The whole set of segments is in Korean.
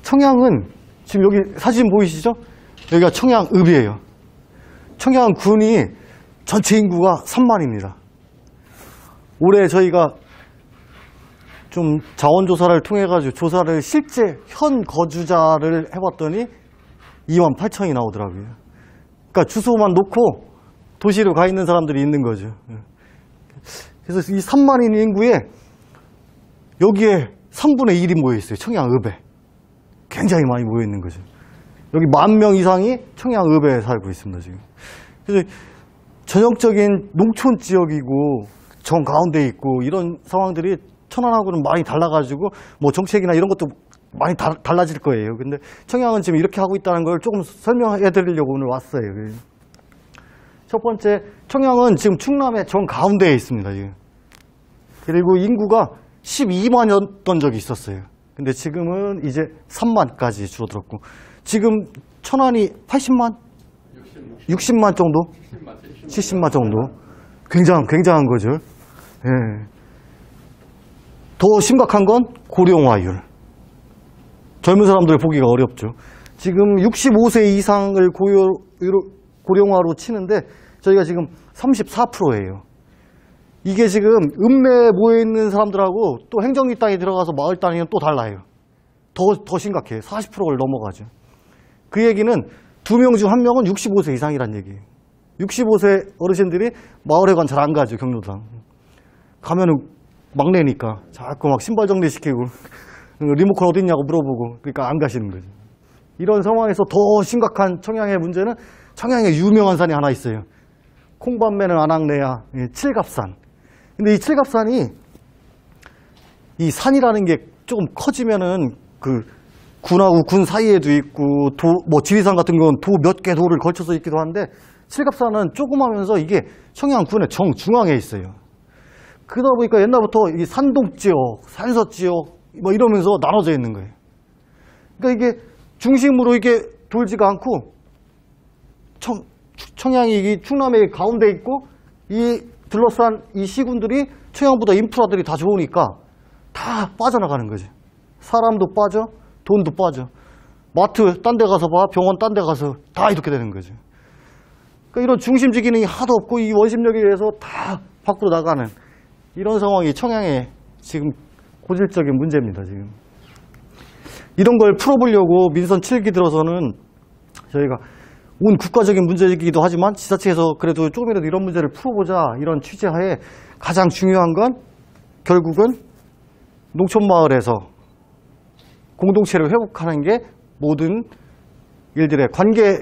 청양은 지금 여기 사진 보이시죠? 여기가 청양읍이에요. 청양군이 전체 인구가 3만입니다. 올해 저희가 좀 자원조사를 통해 가지고 조사를 실제 현 거주자를 해봤더니 2만 8천이 나오더라고요. 그러니까 주소만 놓고 도시로 가 있는 사람들이 있는 거죠. 그래서 이 3만인 인구에 여기에 3분의 1이 모여 있어요. 청양읍에. 굉장히 많이 모여 있는 거죠. 여기 10,000명 이상이 청양읍에 살고 있습니다, 지금. 그래서 전형적인 농촌 지역이고 정 가운데 있고 이런 상황들이 천안하고는 많이 달라가지고 뭐 정책이나 이런 것도 많이 달라질 거예요. 근데 청양은 지금 이렇게 하고 있다는 걸 조금 설명해 드리려고 오늘 왔어요. 첫 번째, 청양은 지금 충남의 정 가운데에 있습니다, 지금. 그리고 인구가 12만이었던 적이 있었어요. 근데 지금은 이제 3만까지 줄어들었고, 지금 천안이 80만? 60만 정도? 70만 정도? 굉장한 거죠. 예. 더 심각한 건 고령화율. 젊은 사람들 보기가 어렵죠. 지금 65세 이상을 고령화로 치는데 저희가 지금 34%예요. 이게 지금 읍내에 모여있는 사람들하고 또 행정리 땅에 들어가서 마을 단위는 또 달라요. 더 심각해요. 40%를 넘어가죠. 그 얘기는 2명 중 1명은 65세 이상이란 얘기예요. 65세 어르신들이 마을에 잘 안 가죠, 경로당. 가면은 막내니까 자꾸 막 신발 정리시키고 리모컨 어딨냐고 물어보고, 그러니까 안 가시는 거죠. 이런 상황에서 더 심각한 청양의 문제는 청양에 유명한 산이 하나 있어요. 콩밤매는 안악내야 칠갑산. 근데 이 칠갑산이 이 산이라는 게 조금 커지면은 그 군하고 군 사이에도 있고 뭐 지리산 같은 건 도 몇 개 도를 걸쳐서 있기도 한데 칠갑산은 조그마면서 이게 청양군의 정중앙에 있어요. 그러다 보니까 옛날부터 이 산동지역, 산서지역 뭐 이러면서 나눠져 있는 거예요. 그러니까 이게 중심으로 이게 돌지가 않고 청양이 이 충남의 가운데 있고 이 둘러싼 이 시군들이 청양보다 인프라들이 다 좋으니까 다 빠져나가는 거지. 사람도 빠져, 돈도 빠져. 마트 딴 데 가서 봐, 병원 딴 데 가서 다 이렇게 되는 거지. 그러니까 이런 중심지 기능이 하도 없고 이 원심력에 의해서 다 밖으로 나가는 이런 상황이 청양의 지금 고질적인 문제입니다, 지금. 이런 걸 풀어보려고 민선 7기 들어서는 저희가 온 국가적인 문제이기도 하지만 지자체에서 그래도 조금이라도 이런 문제를 풀어보자 이런 취지하에 가장 중요한 건 결국은 농촌마을에서 공동체를 회복하는 게 모든 일들의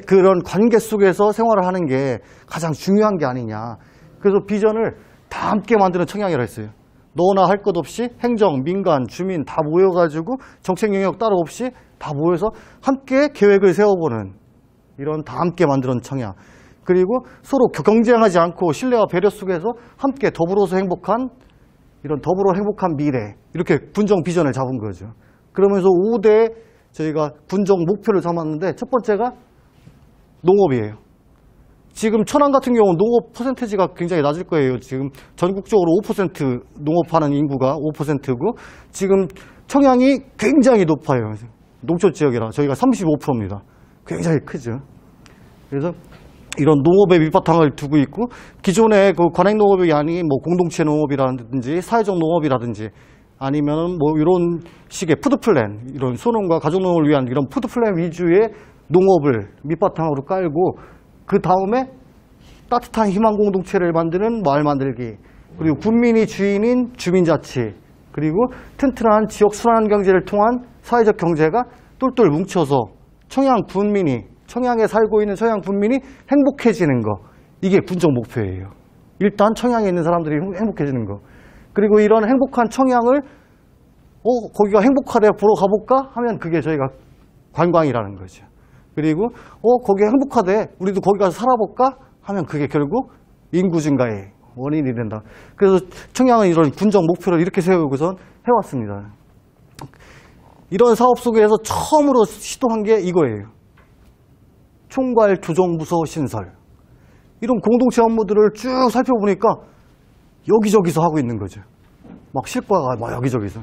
그런 관계 속에서 생활을 하는 게 가장 중요한 게 아니냐. 그래서 비전을 다 함께 만드는 청양이라 했어요. 너나 할 것 없이 행정, 민간, 주민 다 모여가지고 정책 영역 따로 없이 다 모여서 함께 계획을 세워보는 이런 다 함께 만드는 청양. 그리고 서로 경쟁하지 않고 신뢰와 배려 속에서 함께 더불어서 행복한 이런 더불어 행복한 미래 이렇게 군정 비전을 잡은 거죠. 그러면서 5대 저희가 군정 목표를 삼았는데 첫 번째가 농업이에요. 지금 천안 같은 경우는 농업 퍼센테지가 굉장히 낮을 거예요. 지금 전국적으로 5% 농업하는 인구가 5%고 지금 청양이 굉장히 높아요. 농촌 지역이라 저희가 35%입니다. 굉장히 크죠. 그래서 이런 농업의 밑바탕을 두고 있고 기존의 그 관행농업이 아닌 뭐 공동체 농업이라든지 사회적 농업이라든지 아니면은 뭐 이런 식의 푸드플랜, 이런 소농과 가족농업을 위한 이런 푸드플랜 위주의 농업을 밑바탕으로 깔고 그 다음에 따뜻한 희망 공동체를 만드는 마을 만들기, 그리고 군민이 주인인 주민자치, 그리고 튼튼한 지역 순환 경제를 통한 사회적 경제가 똘똘 뭉쳐서 청양 군민이, 청양에 살고 있는 청양 군민이 행복해지는 거, 이게 군정 목표예요. 일단 청양에 있는 사람들이 행복해지는 거. 그리고 이런 행복한 청양을 거기가 행복하대 보러 가볼까 하면 그게 저희가 관광이라는 거죠. 그리고 거기가 행복하대 우리도 거기 가서 살아볼까 하면 그게 결국 인구 증가의 원인이 된다. 그래서 청양은 이런 군정 목표를 이렇게 세우고선 해왔습니다. 이런 사업 속에서 처음으로 시도한 게 이거예요. 총괄 조정부서 신설. 이런 공동체 업무들을 쭉 살펴보니까 여기저기서 하고 있는 거죠. 막 실과가 막 여기저기서.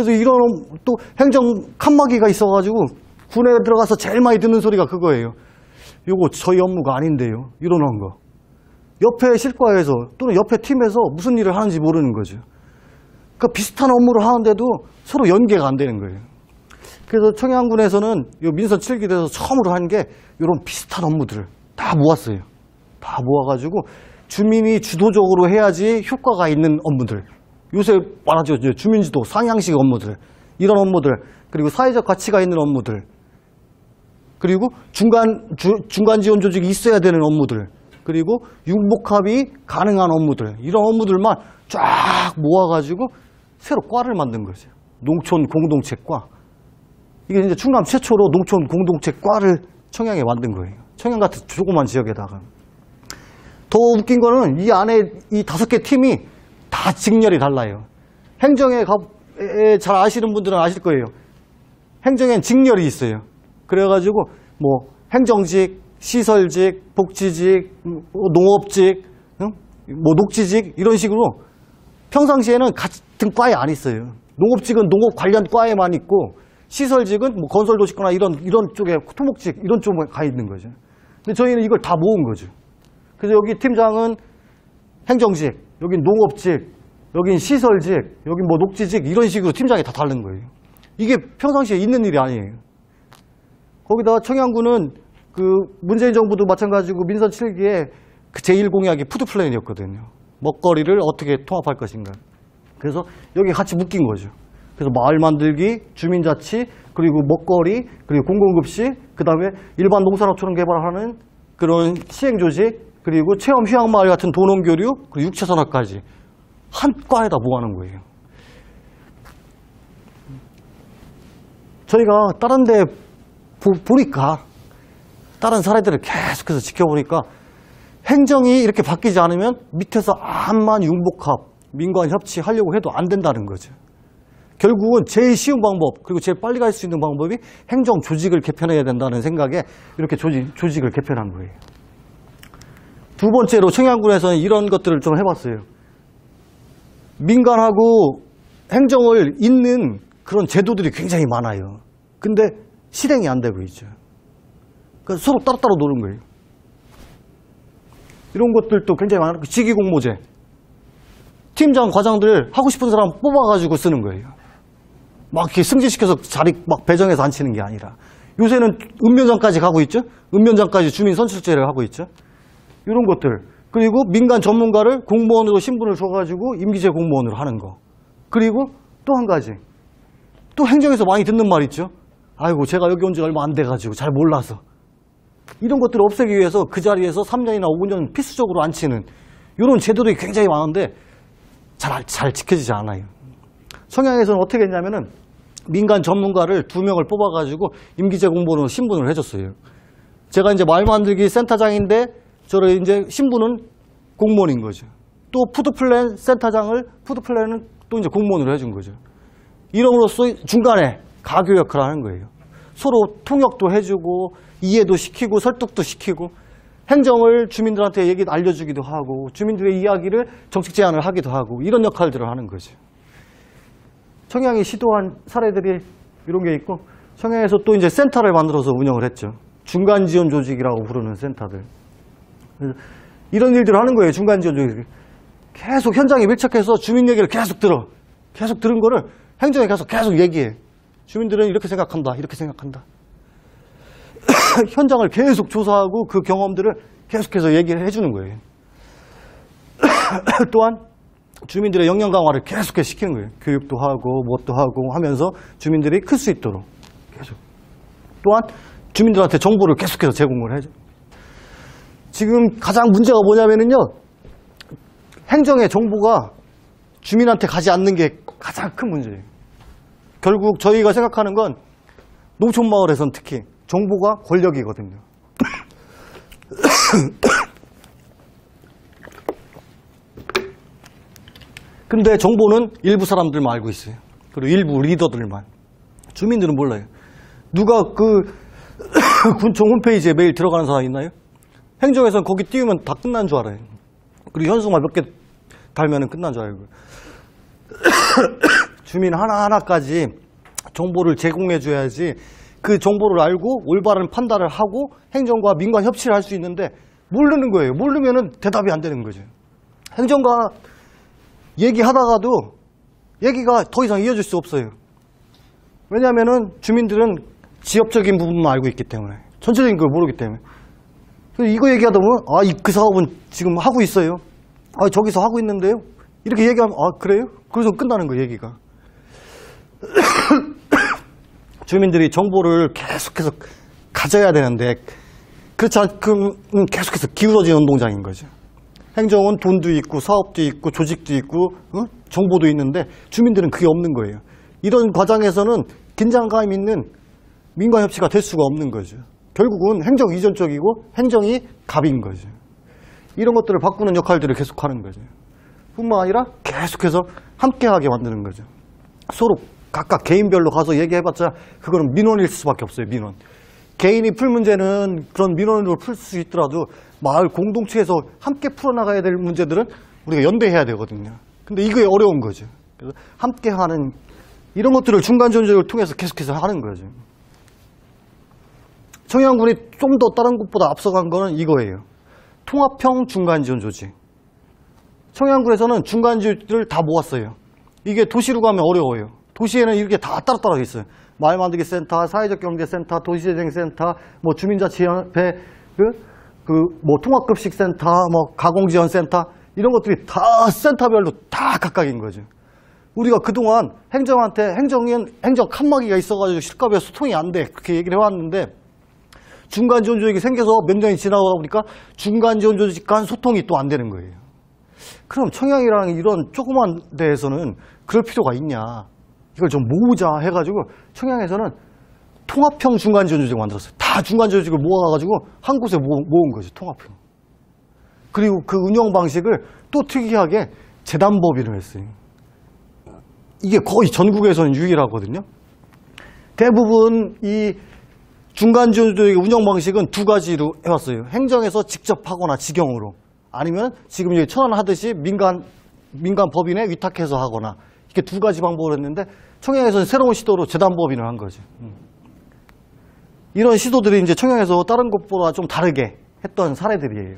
그래서 이런 또 행정 칸막이가 있어가지고 군에 들어가서 제일 많이 듣는 소리가 그거예요. 요거 저희 업무가 아닌데요. 이러는 거. 옆에 실과에서 또는 옆에 팀에서 무슨 일을 하는지 모르는 거죠. 그러니까 비슷한 업무를 하는데도 서로 연계가 안 되는 거예요. 그래서 청양군에서는 요 민선 7기대에서 처음으로 한 게 이런 비슷한 업무들을 다 모았어요. 다 모아가지고 주민이 주도적으로 해야지 효과가 있는 업무들. 요새 말하죠. 주민주도, 상향식 업무들. 이런 업무들. 그리고 사회적 가치가 있는 업무들. 그리고 중간 지원 조직이 있어야 되는 업무들. 그리고 융복합이 가능한 업무들. 이런 업무들만 쫙 모아가지고 새로 과를 만든 거죠. 농촌 공동체과. 이게 이제 충남 최초로 농촌 공동체과를 청양에 만든 거예요. 청양 같은 조그만 지역에다가. 더 웃긴 거는 이 안에 이 5개 팀이 다 직렬이 달라요. 행정에 잘 아시는 분들은 아실 거예요. 행정엔 직렬이 있어요. 그래가지고 뭐 행정직, 시설직, 복지직, 농업직, 뭐 녹지직 이런 식으로 평상시에는 같은 과에 안 있어요. 농업직은 농업 관련 과에만 있고 시설직은 뭐 건설도시거나 이런 쪽에 토목직 이런 쪽에 가 있는 거죠. 근데 저희는 이걸 다 모은 거죠. 그래서 여기 팀장은 행정직, 여긴 농업직, 여긴 시설직, 여긴 뭐 녹지직 이런 식으로 팀장이 다 다른 거예요. 이게 평상시에 있는 일이 아니에요. 거기다가 청양군은 그 문재인 정부도 마찬가지고 민선 7기에 그 제1공약이 푸드플랜이었거든요. 먹거리를 어떻게 통합할 것인가. 그래서 여기 같이 묶인 거죠. 그래서 마을 만들기, 주민자치, 그리고 먹거리, 그리고 공공급식, 그 다음에 일반 농산업촌 개발하는 그런 시행조직, 그리고 체험 휴양마을 같은 도농교류, 그리고 육체산업까지 한 과에다 모아놓은 거예요. 저희가 다른 데 보니까 다른 사례들을 계속해서 지켜보니까 행정이 이렇게 바뀌지 않으면 밑에서 암만 융복합, 민관 협치하려고 해도 안 된다는 거죠. 결국은 제일 쉬운 방법, 그리고 제일 빨리 갈 수 있는 방법이 행정 조직을 개편해야 된다는 생각에 이렇게 조직을 개편한 거예요. 두 번째로 청양군에서는 이런 것들을 좀 해봤어요. 민간하고 행정을 잇는 그런 제도들이 굉장히 많아요. 근데 실행이 안 되고 있죠. 그러니까 서로 따로따로 노는 거예요. 이런 것들도 굉장히 많아요. 직위공모제. 팀장, 과장들 하고 싶은 사람 뽑아가지고 쓰는 거예요. 막 이렇게 승진시켜서 자리 막 배정해서 앉히는 게 아니라. 요새는 읍면장까지 가고 있죠. 읍면장까지 주민 선출제를 하고 있죠. 이런 것들. 그리고 민간 전문가를 공무원으로 신분을 줘가지고 임기제 공무원으로 하는 거. 그리고 또 한 가지. 또 행정에서 많이 듣는 말 있죠. 아이고 제가 여기 온 지 얼마 안 돼가지고 잘 몰라서. 이런 것들을 없애기 위해서 그 자리에서 3년이나 5년 필수적으로 앉히는 이런 제도들이 굉장히 많은데 잘 지켜지지 않아요. 청양에서는 어떻게 했냐면은 민간 전문가를 2명을 뽑아가지고 임기제 공무원으로 신분을 해줬어요. 제가 이제 말 만들기 센터장인데 저를 이제 신분은 공무원인 거죠. 또 푸드플랜 센터장을 푸드플랜은 또 이제 공무원으로 해준 거죠. 이름으로써 중간에 가교 역할을 하는 거예요. 서로 통역도 해주고 이해도 시키고 설득도 시키고 행정을 주민들한테 알려주기도 하고 주민들의 이야기를 정책 제안을 하기도 하고 이런 역할들을 하는 거죠. 청양이 시도한 사례들이 이런 게 있고 청양에서 또 이제 센터를 만들어서 운영을 했죠. 중간 지원 조직이라고 부르는 센터들. 이런 일들을 하는 거예요. 중간 지원 조직. 계속 현장에 밀착해서 주민 얘기를 계속 들어. 계속 들은 거를 행정에 가서 계속 얘기해. 주민들은 이렇게 생각한다. 이렇게 생각한다. 현장을 계속 조사하고 그 경험들을 계속해서 얘기를 해주는 거예요. 또한 주민들의 역량 강화를 계속해서 시키는 거예요. 교육도 하고 뭣도 하고 하면서 주민들이 클 수 있도록 계속. 또한 주민들한테 정보를 계속해서 제공을 해줘. 지금 가장 문제가 뭐냐면요. 행정의 정보가 주민한테 가지 않는 게 가장 큰 문제예요. 결국 저희가 생각하는 건 농촌마을에선 특히 정보가 권력이거든요. 근데 정보는 일부 사람들만 알고 있어요. 그리고 일부 리더들만. 주민들은 몰라요. 누가 그 군청 홈페이지에 매일 들어가는 사람 있나요? 행정에서는 거기 띄우면 다 끝난 줄 알아요. 그리고 현수막 몇 개 달면 끝난 줄 알고. 주민 하나하나까지 정보를 제공해 줘야지 그 정보를 알고 올바른 판단을 하고 행정과 민관 협치를 할 수 있는데 모르는 거예요. 모르면은 대답이 안 되는 거죠. 행정과 얘기하다가도 얘기가 더 이상 이어질 수 없어요. 왜냐하면은 주민들은 지역적인 부분만 알고 있기 때문에, 전체적인 걸 모르기 때문에. 이거 얘기하다 보면 그 사업은 지금 하고 있어요. 저기서 하고 있는데요. 이렇게 얘기하면 그래요? 그래서 끝나는 거예요, 얘기가. 주민들이 정보를 계속해서 가져야 되는데 그렇지 않고 계속해서 기울어지는 운동장인 거죠. 행정은 돈도 있고 사업도 있고 조직도 있고 정보도 있는데 주민들은 그게 없는 거예요. 이런 과정에서는 긴장감 있는 민관협치가 될 수가 없는 거죠. 결국은 행정 이전적이고 행정이 갑인 거죠. 이런 것들을 바꾸는 역할들을 계속하는 거죠. 뿐만 아니라 계속해서 함께하게 만드는 거죠. 서로 각각 개인별로 가서 얘기해봤자 그거는 민원일 수밖에 없어요. 민원. 개인이 풀 문제는 그런 민원으로 풀 수 있더라도 마을 공동체에서 함께 풀어나가야 될 문제들은 우리가 연대해야 되거든요. 근데 이게 어려운 거죠. 그래서 함께하는 이런 것들을 중간지원조직을 통해서 계속해서 하는 거죠. 청양군이 좀 더 다른 곳보다 앞서간 거는 이거예요. 통합형 중간지원조직. 청양군에서는 중간지원을 다 모았어요. 이게 도시로 가면 어려워요. 도시에는 이렇게 다 따로따로 있어요. 마을만들기센터, 사회적경제센터, 도시재생센터, 주민자치협회, 통합급식센터, 가공지원센터 이런 것들이 다 센터별로 다 각각인 거죠. 우리가 그동안 행정한테 행정 칸막이가 있어가지고 실급에 소통이 안 돼 그렇게 얘기를 해왔는데 중간지원조직이 생겨서 몇 년이 지나다 보니까 중간지원조직 간 소통이 또 안 되는 거예요. 그럼 청양이랑 이런 조그만 데에서는 그럴 필요가 있냐. 이걸 좀 모으자 해가지고 청양에서는 통합형 중간지원조직을 만들었어요. 다 중간지원조직을 모아가지고 한 곳에 모은 거죠. 통합형. 그리고 그 운영 방식을 또 특이하게 재단법인을 했어요. 이게 거의 전국에서는 유일하거든요. 대부분 이 중간지원조직의 운영 방식은 두 가지로 해왔어요. 행정에서 직접 하거나 직영으로, 아니면 지금 여기 천안 하듯이 민간 법인에 위탁해서 하거나, 이렇게 두 가지 방법을 했는데 청양에서는 새로운 시도로 재단법인을 한 거죠. 이런 시도들이 이제 청양에서 다른 곳보다 좀 다르게 했던 사례들이에요.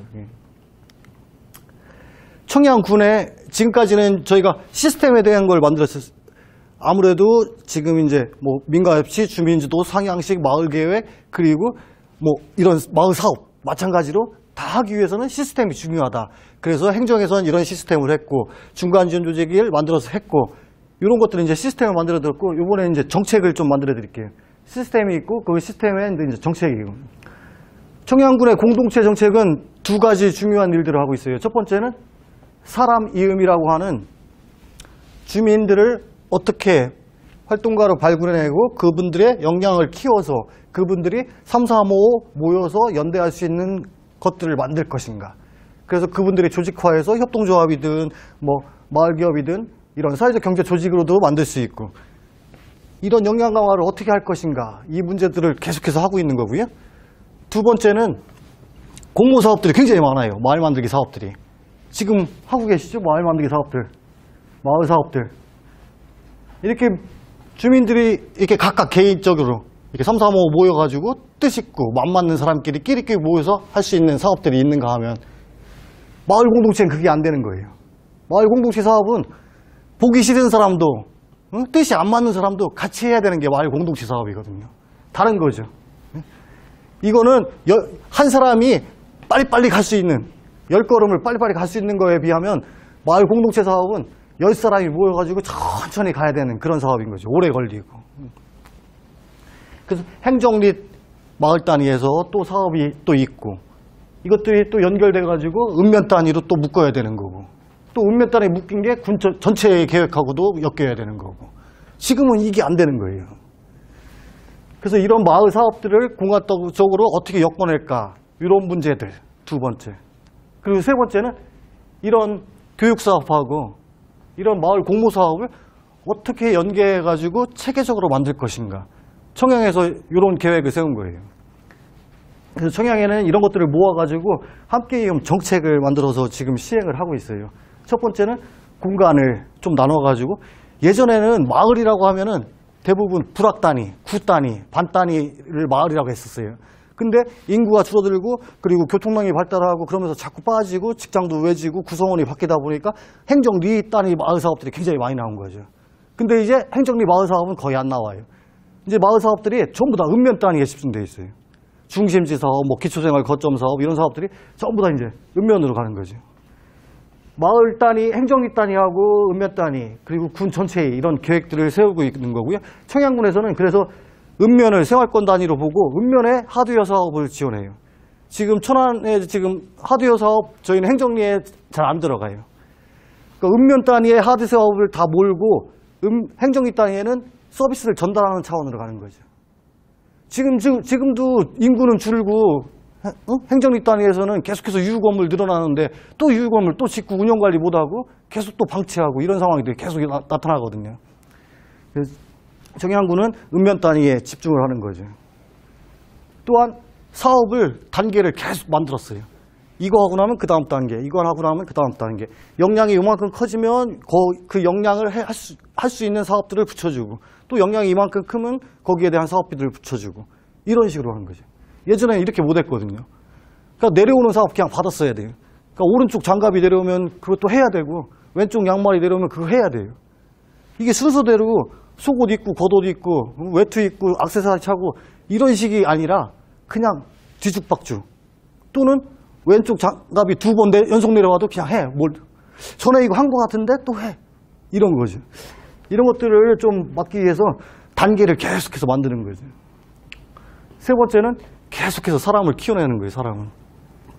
청양군에 지금까지는 저희가 시스템에 대한 걸 만들었어요. 아무래도 지금 이제 민가협치, 주민주도, 상향식, 마을계획, 그리고 이런 마을 사업 마찬가지로 다 하기 위해서는 시스템이 중요하다. 그래서 행정에서는 이런 시스템을 했고, 중간지원조직을 만들어서 했고, 이런 것들은 이제 시스템을 만들어 드렸고, 이번에 이제 정책을 좀 만들어 드릴게요. 시스템이 있고, 그 시스템에 이제 정책이고. 청양군의 공동체 정책은 두 가지 중요한 일들을 하고 있어요. 첫 번째는 사람 이음이라고 하는 주민들을 어떻게 활동가로 발굴해내고 그분들의 역량을 키워서 그분들이 3, 4, 5 모여서 연대할 수 있는 것들을 만들 것인가. 그래서 그분들이 조직화해서 협동조합이든 마을기업이든 이런 사회적 경제 조직으로도 만들 수 있고, 이런 역량 강화를 어떻게 할 것인가, 이 문제들을 계속해서 하고 있는 거고요. 두 번째는 공모 사업들이 굉장히 많아요. 마을 만들기 사업들이. 지금 하고 계시죠? 마을 만들기 사업들, 마을 사업들. 이렇게 주민들이 이렇게 각각 개인적으로 이렇게 3, 4, 5 모여가지고 뜻있고 맘 맞는 사람끼리 끼리끼리 모여서 할 수 있는 사업들이 있는가 하면 마을 공동체는 그게 안 되는 거예요. 마을 공동체 사업은 보기 싫은 사람도 뜻이 안 맞는 사람도 같이 해야 되는 게 마을 공동체 사업이거든요. 다른 거죠. 이거는 한 사람이 빨리빨리 갈 수 있는, 10걸음을 빨리빨리 갈 수 있는 거에 비하면 마을 공동체 사업은 10사람이 모여가지고 천천히 가야 되는 그런 사업인 거죠. 오래 걸리고. 그래서 행정 및 마을 단위에서 또 사업이 또 있고, 이것들이 또 연결돼가지고 읍면 단위로 또 묶어야 되는 거고, 또 읍면 단위에 묶인 게 군 전체 계획하고도 엮여야 되는 거고, 지금은 이게 안 되는 거예요. 그래서 이런 마을 사업들을 공화적으로 어떻게 엮어낼까, 이런 문제들 두 번째. 그리고 세 번째는 이런 교육 사업하고 이런 마을 공모 사업을 어떻게 연계해가지고 체계적으로 만들 것인가. 청양에서 이런 계획을 세운 거예요. 그래서 청양에는 이런 것들을 모아가지고 함께 정책을 만들어서 지금 시행을 하고 있어요. 첫 번째는 공간을 좀 나눠가지고 예전에는 마을이라고 하면은 대부분 불악 단위, 구 단위, 반 단위를 마을이라고 했었어요. 근데 인구가 줄어들고 그리고 교통망이 발달하고 그러면서 자꾸 빠지고 직장도 외지고 구성원이 바뀌다 보니까 행정리 단위 마을 사업들이 굉장히 많이 나온 거죠. 근데 이제 행정리 마을 사업은 거의 안 나와요. 이제 마을 사업들이 전부 다 읍면 단위에 집중되어 있어요. 중심지 사업, 뭐 기초생활 거점 사업 이런 사업들이 전부 다 이제 읍면으로 가는 거죠. 마을 단위, 행정리 단위하고 읍면 단위 그리고 군 전체에 이런 계획들을 세우고 있는 거고요. 청양군에서는 그래서 읍면을 생활권 단위로 보고 읍면에 하드웨어 사업을 지원해요. 지금 천안에 지금 하드웨어 사업 저희는 행정리에 잘 안 들어가요. 그러니까 읍면 단위의 하드 사업을 다 몰고 행정리 단위에는 서비스를 전달하는 차원으로 가는 거죠. 지금도 인구는 줄고 행정리 단위에서는 계속해서 유휴건물 늘어나는데 또 유휴건물 또 짓고 운영관리 못하고 계속 또 방치하고 이런 상황이 계속 나타나거든요. 그래서 청양군은 읍면 단위에 집중을 하는 거죠. 또한 사업을 단계를 계속 만들었어요. 이거 하고 나면 그 다음 단계, 이거 하고 나면 그 다음 단계. 역량이 이만큼 커지면 그 역량을 할 수 있는 사업들을 붙여주고 또 역량이 이만큼 크면 거기에 대한 사업비들을 붙여주고 이런 식으로 하는 거죠. 예전에는 이렇게 못했거든요. 그러니까 내려오는 사업 그냥 받았어야 돼요. 그러니까 오른쪽 장갑이 내려오면 그것도 해야 되고 왼쪽 양말이 내려오면 그거 해야 돼요. 이게 순서대로 속옷 입고 겉옷 입고 외투 입고 액세서리 차고 이런 식이 아니라 그냥 뒤죽박죽 또는 왼쪽 장갑이 2번 연속 내려와도 그냥 해. 전에 이거 한 거 같은데 또 해. 이런 거죠. 이런 것들을 좀 막기 위해서 단계를 계속해서 만드는 거죠. 세 번째는 계속해서 사람을 키워내는 거예요. 사람은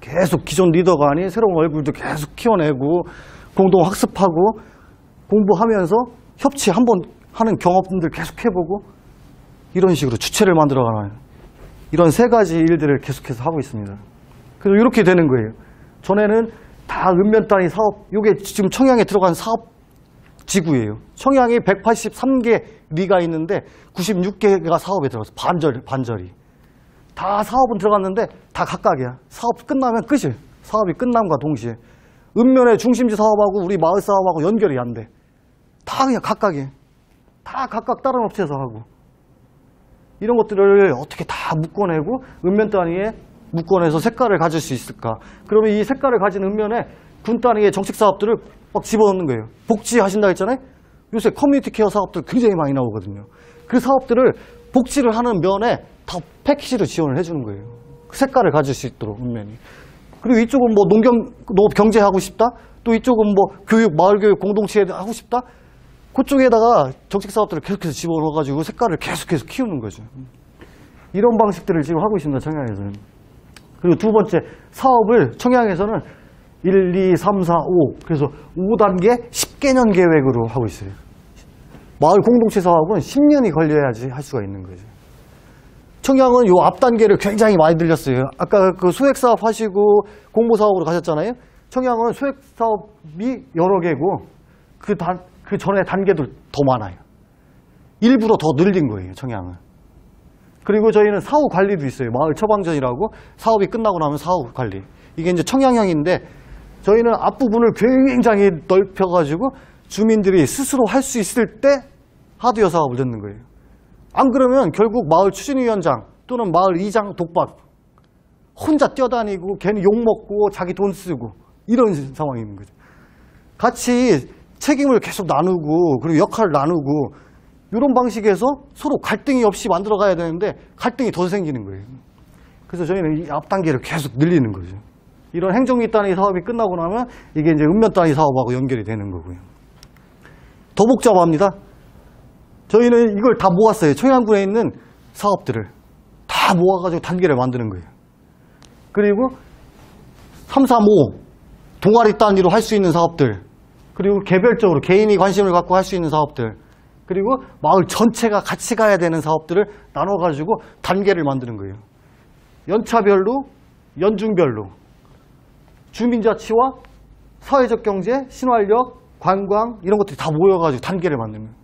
계속 기존 리더가 아닌 새로운 얼굴도 계속 키워내고 공동 학습하고 공부하면서 협치 한번 하는 경험들 계속 해보고 이런 식으로 주체를 만들어가는 이런 세 가지 일들을 계속해서 하고 있습니다. 그래서 이렇게 되는 거예요. 전에는 다 읍면 단위 사업, 이게 지금 청양에 들어간 사업 지구예요. 청양이 183개 리가 있는데 96개가 사업에 들어가서 반절이. 다 사업은 들어갔는데 다 각각이야. 사업 끝나면 끝이에요. 사업이 끝남과 동시에. 읍면의 중심지 사업하고 우리 마을 사업하고 연결이 안 돼. 다 그냥 각각이에요. 다 각각 다른 업체에서 하고. 이런 것들을 어떻게 다 묶어내고 읍면 단위에 묶어내서 색깔을 가질 수 있을까. 그러면 이 색깔을 가진 읍면에 군 단위의 정책 사업들을 막 집어넣는 거예요. 복지하신다 했잖아요. 요새 커뮤니티 케어 사업들 굉장히 많이 나오거든요. 그 사업들을 복지를 하는 면에 다 패키지로 지원을 해주는 거예요. 그 색깔을 가질 수 있도록 읍면이. 그리고 이쪽은 뭐 농경제 하고 싶다. 또 이쪽은 뭐 교육, 마을교육 공동체 하고 싶다. 그쪽에다가 정책 사업들을 계속해서 집어넣어가지고 색깔을 계속해서 키우는 거죠. 이런 방식들을 지금 하고 있습니다. 청양에서는. 그리고 두 번째 사업을 청양에서는 1, 2, 3, 4, 5 그래서 5단계 10개년 계획으로 하고 있어요. 마을 공동체 사업은 10년이 걸려야지 할 수가 있는 거죠. 청양은 요 앞 단계를 굉장히 많이 들렸어요. 아까 그 소액 사업 하시고 공모 사업으로 가셨잖아요. 청양은 소액 사업이 여러 개고 그 전에 단계도 더 많아요. 일부러 더 늘린 거예요. 청양은. 그리고 저희는 사후 관리도 있어요. 마을 처방전이라고 사업이 끝나고 나면 사후 관리. 이게 이제 청양형인데 저희는 앞부분을 굉장히 넓혀가지고 주민들이 스스로 할 수 있을 때 하드웨어 사업을 넣는 거예요. 안 그러면 결국 마을 추진위원장 또는 마을 이장 독박 혼자 뛰어다니고 괜히 욕먹고 자기 돈 쓰고 이런 상황이 있는 거죠. 같이 책임을 계속 나누고 그리고 역할을 나누고 이런 방식에서 서로 갈등이 없이 만들어 가야 되는데 갈등이 더 생기는 거예요. 그래서 저희는 이 앞 단계를 계속 늘리는 거죠. 이런 행정리 단위 사업이 끝나고 나면 이게 이제 읍면 단위 사업하고 연결이 되는 거고요. 더 복잡합니다. 저희는 이걸 다 모았어요. 청양군에 있는 사업들을 다 모아가지고 단계를 만드는 거예요. 그리고 3, 4, 5 동아리 단위로 할 수 있는 사업들 그리고 개별적으로 개인이 관심을 갖고 할 수 있는 사업들 그리고 마을 전체가 같이 가야 되는 사업들을 나눠가지고 단계를 만드는 거예요. 연차별로, 연중별로 주민자치와 사회적 경제, 신활력, 관광 이런 것들이 다 모여가지고 단계를 만드는 거예요.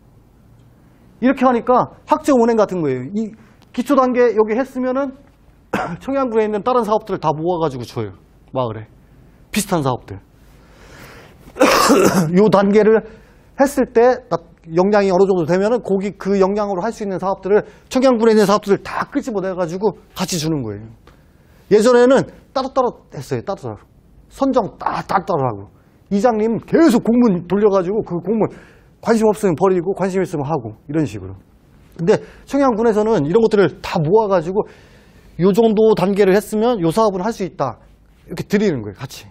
이렇게 하니까 학점은행 같은 거예요. 이 기초 단계 여기 했으면은 청양군에 있는 다른 사업들을 다 모아가지고 줘요. 마을에. 비슷한 사업들. 요 단계를 했을 때 역량이 어느 정도 되면은 그 역량으로 할 수 있는 사업들을 청양군에 있는 사업들을 다 끄집어내가지고 같이 주는 거예요. 예전에는 따로따로 했어요. 따로따로. 선정 따로따로 하고. 이장님 계속 공문 돌려가지고 그 공문 관심 없으면 버리고 관심 있으면 하고 이런 식으로. 근데 청양군에서는 이런 것들을 다 모아가지고 요 정도 단계를 했으면 요 사업을 할 수 있다. 이렇게 드리는 거예요. 같이.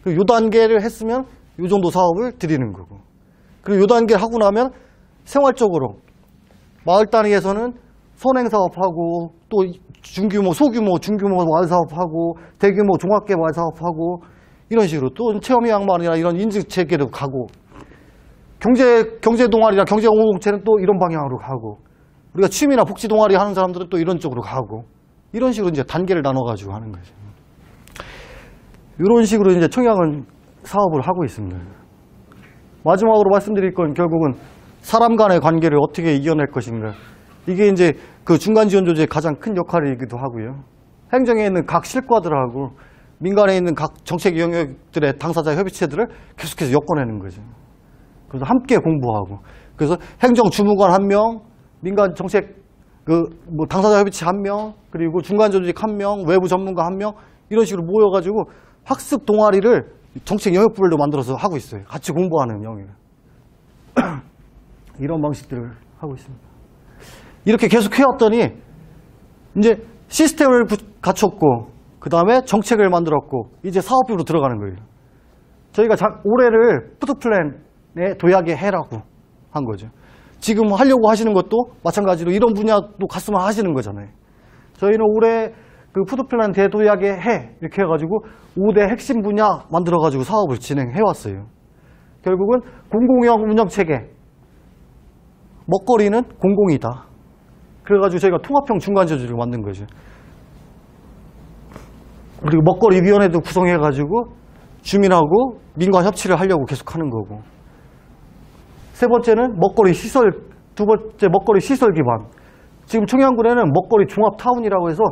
그리고 요 단계를 했으면 요 정도 사업을 드리는 거고. 그리고 요 단계를 하고 나면 생활적으로 마을 단위에서는 선행사업하고 또 중규모, 소규모, 중규모 마을사업하고 대규모 종합계 마을사업하고 이런 식으로 또 체험휴양마을이나 이런 인증체계도 가고 경제 동아리나 경제 공동체는 또 이런 방향으로 가고 우리가 취미나 복지 동아리 하는 사람들은 또 이런 쪽으로 가고 이런 식으로 이제 단계를 나눠가지고 하는 거죠. 이런 식으로 이제 청양은 사업을 하고 있습니다. 마지막으로 말씀드릴 건 결국은 사람 간의 관계를 어떻게 이겨낼 것인가. 이게 이제 그 중간지원조직의 가장 큰 역할이기도 하고요. 행정에 있는 각 실과들하고 민간에 있는 각 정책 영역들의 당사자 협의체들을 계속해서 엮어내는 거죠. 그래서 함께 공부하고. 그래서 행정주무관 1명, 민간 정책 뭐 당사자 협의체 1명, 그리고 중간조직 1명, 외부 전문가 1명 이런 식으로 모여가지고 학습 동아리를 정책 영역별로 만들어서 하고 있어요. 같이 공부하는 영역. 이런 방식들을 하고 있습니다. 이렇게 계속 해왔더니 이제 시스템을 갖췄고 그 다음에 정책을 만들었고 이제 사업비로 들어가는 거예요. 저희가 올해를 푸드플랜의 도약의 해라고 한 거죠. 지금 하려고 하시는 것도 마찬가지로 이런 분야도 갔으면 하시는 거잖아요. 저희는 올해 그 푸드플랜 대도약의 해 이렇게 해가지고 5대 핵심 분야 만들어가지고 사업을 진행해왔어요. 결국은 공공형 운영체계, 먹거리는 공공이다. 그래가지고 저희가 통합형 중간조직을 만든 거죠. 그리고 먹거리위원회도 구성해가지고 주민하고 민관 협치를 하려고 계속 하는 거고. 세 번째는 먹거리 시설, 두 번째 먹거리 시설 기반. 지금 청양군에는 먹거리 종합타운이라고 해서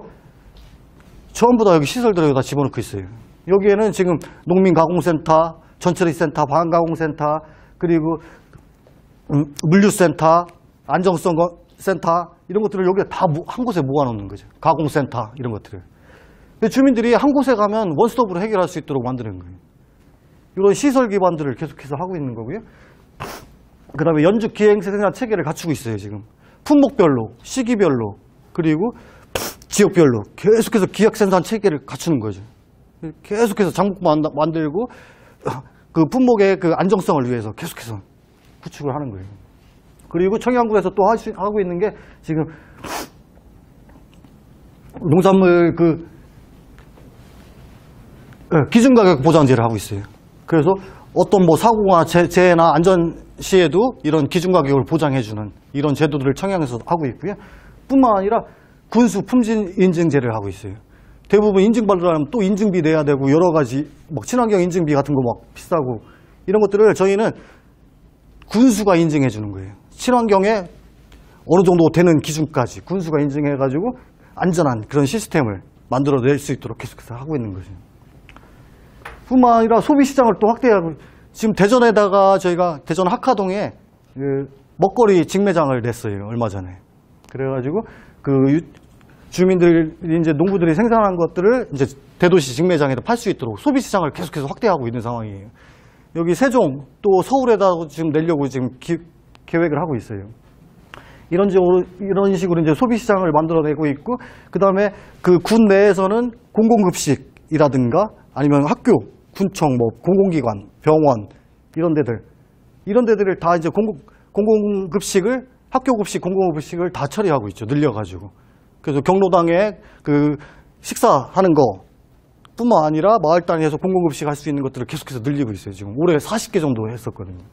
전부 다 여기 시설들을 여기다 집어넣고 있어요. 여기에는 지금 농민가공센터, 전처리센터, 방가공센터, 그리고 물류센터, 안정성센터 이런 것들을 여기에 다 한 곳에 모아놓는 거죠. 가공센터 이런 것들을. 근데 주민들이 한 곳에 가면 원스톱으로 해결할 수 있도록 만드는 거예요. 이런 시설 기반들을 계속해서 하고 있는 거고요. 그 다음에 연중 기획생산 체계를 갖추고 있어요. 지금 품목별로, 시기별로, 그리고 지역별로 계속해서 기획생산 체계를 갖추는 거죠. 계속해서 장목 만들고 그 품목의 그 안정성을 위해서 계속해서 구축을 하는 거예요. 그리고 청양군에서 또 하고 있는 게 지금 농산물 그 기준가격 보장제를 하고 있어요. 그래서 어떤 뭐 사고나 재해나 안전 시에도 이런 기준가격을 보장해주는 이런 제도들을 청양에서 하고 있고요. 뿐만 아니라 군수 품질 인증제를 하고 있어요. 대부분 인증받으려면 또 인증비 내야 되고 여러 가지 막 친환경 인증비 같은 거 막 비싸고 이런 것들을 저희는 군수가 인증해 주는 거예요. 친환경에 어느 정도 되는 기준까지 군수가 인증해가지고 안전한 그런 시스템을 만들어낼 수 있도록 계속해서 하고 있는 거죠. 뿐만 아니라 소비시장을 또 확대하고 지금 대전에다가 저희가 대전 학화동에 그 먹거리 직매장을 냈어요. 얼마 전에. 그래가지고 그 주민들이 이제 농부들이 생산한 것들을 이제 대도시 직매장에도 팔 수 있도록 소비시장을 계속해서 확대하고 있는 상황이에요. 여기 세종 또 서울에다 지금 내려고 지금 계획을 하고 있어요. 이런 식으로 이제 소비시장을 만들어내고 있고, 그 다음에 그 군 내에서는 공공급식이라든가 아니면 학교, 군청, 뭐 공공기관, 병원 이런 데들을 다 이제 공공급식을 학교급식, 공공급식을 다 처리하고 있죠. 늘려가지고. 그래서 경로당에 그 식사하는 거 뿐만 아니라 마을 단위에서 공공급식 할 수 있는 것들을 계속해서 늘리고 있어요. 지금 올해 40개 정도 했었거든요.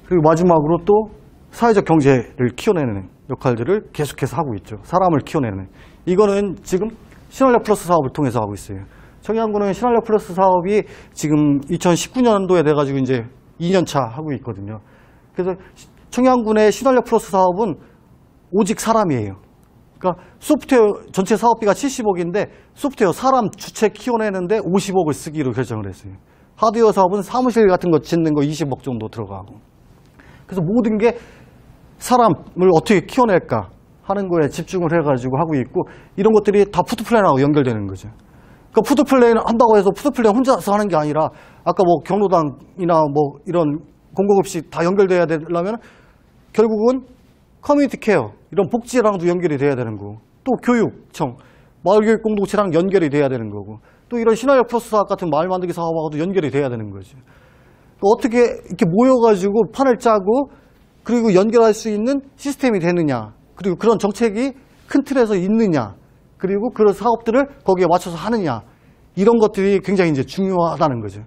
그리고 마지막으로 또 사회적 경제를 키워내는 역할들을 계속해서 하고 있죠. 사람을 키워내는. 이거는 지금 신활력 플러스 사업을 통해서 하고 있어요. 청양군은 신활력 플러스 사업이 지금 2019년도에 돼가지고 이제 2년차 하고 있거든요. 그래서 청양군의 신활력 플러스 사업은 오직 사람이에요. 그러니까 소프트웨어 전체 사업비가 70억인데 소프트웨어 사람 주체 키워내는데 50억을 쓰기로 결정을 했어요. 하드웨어 사업은 사무실 같은 거 짓는 거 20억 정도 들어가고. 그래서 모든 게 사람을 어떻게 키워낼까 하는 거에 집중을 해가지고 하고 있고, 이런 것들이 다 푸드플랜하고 연결되는 거죠. 그러니까 푸드플랜 한다고 해서 푸드플랜 혼자서 하는 게 아니라, 아까 뭐 경로당이나 뭐 이런 공공급식 다 연결돼야 되려면 결국은 커뮤니티 케어, 이런 복지랑도 연결이 돼야 되는 거고, 또 교육청, 마을교육 공동체랑 연결이 돼야 되는 거고, 또 이런 신화역 플러스 사업 같은 마을 만들기 사업하고도 연결이 돼야 되는 거죠. 그러니까 어떻게 이렇게 모여가지고 판을 짜고 그리고 연결할 수 있는 시스템이 되느냐, 그리고 그런 정책이 큰 틀에서 있느냐, 그리고 그런 사업들을 거기에 맞춰서 하느냐, 이런 것들이 굉장히 이제 중요하다는 거죠.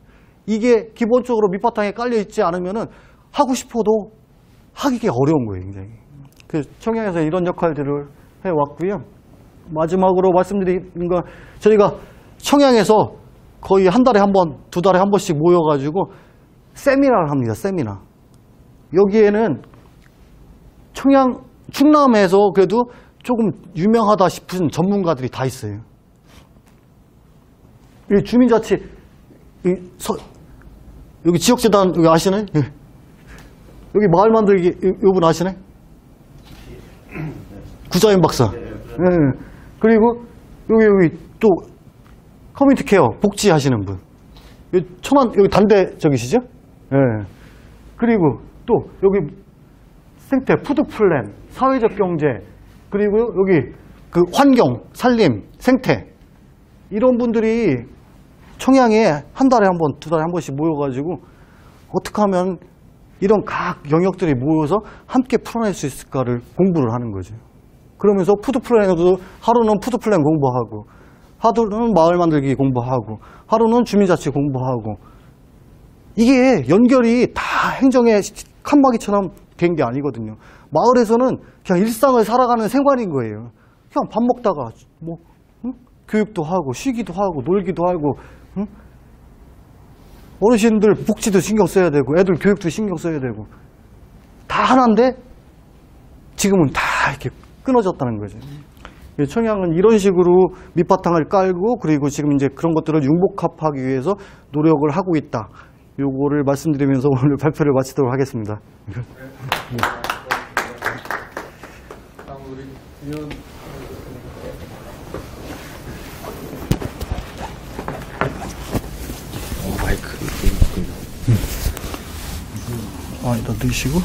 이게 기본적으로 밑바탕에 깔려 있지 않으면은 하고 싶어도 하기가 어려운 거예요, 굉장히. 그래서 청양에서 이런 역할들을 해왔고요. 마지막으로 말씀드리는 건, 저희가 청양에서 거의 한 달에 한 번, 두 달에 한 번씩 모여가지고 세미나를 합니다, 세미나. 여기에는 충남에서 그래도 조금 유명하다 싶은 전문가들이 다 있어요. 이 주민자치, 여기 지역재단, 여기 아시네? 여기 마을 만들기, 요분 아시네? 구자연 박사. 네. 그리고 여기 또 커뮤니티 케어, 복지 하시는 분. 여기 여기 단대 저기시죠? 네. 그리고 또 여기 생태, 푸드 플랜, 사회적 경제, 그리고 여기 그 환경, 산림, 생태, 이런 분들이 청양에 한 달에 한 번, 두 달에 한 번씩 모여가지고 어떻게 하면 이런 각 영역들이 모여서 함께 풀어낼 수 있을까를 공부를 하는 거죠. 그러면서 푸드 플랜에도 하루는 푸드 플랜 공부하고, 하루는 마을 만들기 공부하고, 하루는 주민자치 공부하고, 이게 연결이 다 행정의 칸막이처럼 된 게 아니거든요. 마을에서는 그냥 일상을 살아가는 생활인 거예요. 그냥 밥 먹다가 뭐 교육도 하고 쉬기도 하고 놀기도 하고, 어르신들 복지도 신경 써야 되고 애들 교육도 신경 써야 되고, 다 하나인데 지금은 다 이렇게 끊어졌다는 거죠. 청양은 이런 식으로 밑바탕을 깔고, 그리고 지금 이제 그런 것들을 융복합하기 위해서 노력을 하고 있다. 요거를 말씀드리면서 오늘 발표를 마치도록 하겠습니다. 마이크 일단 넣으시고.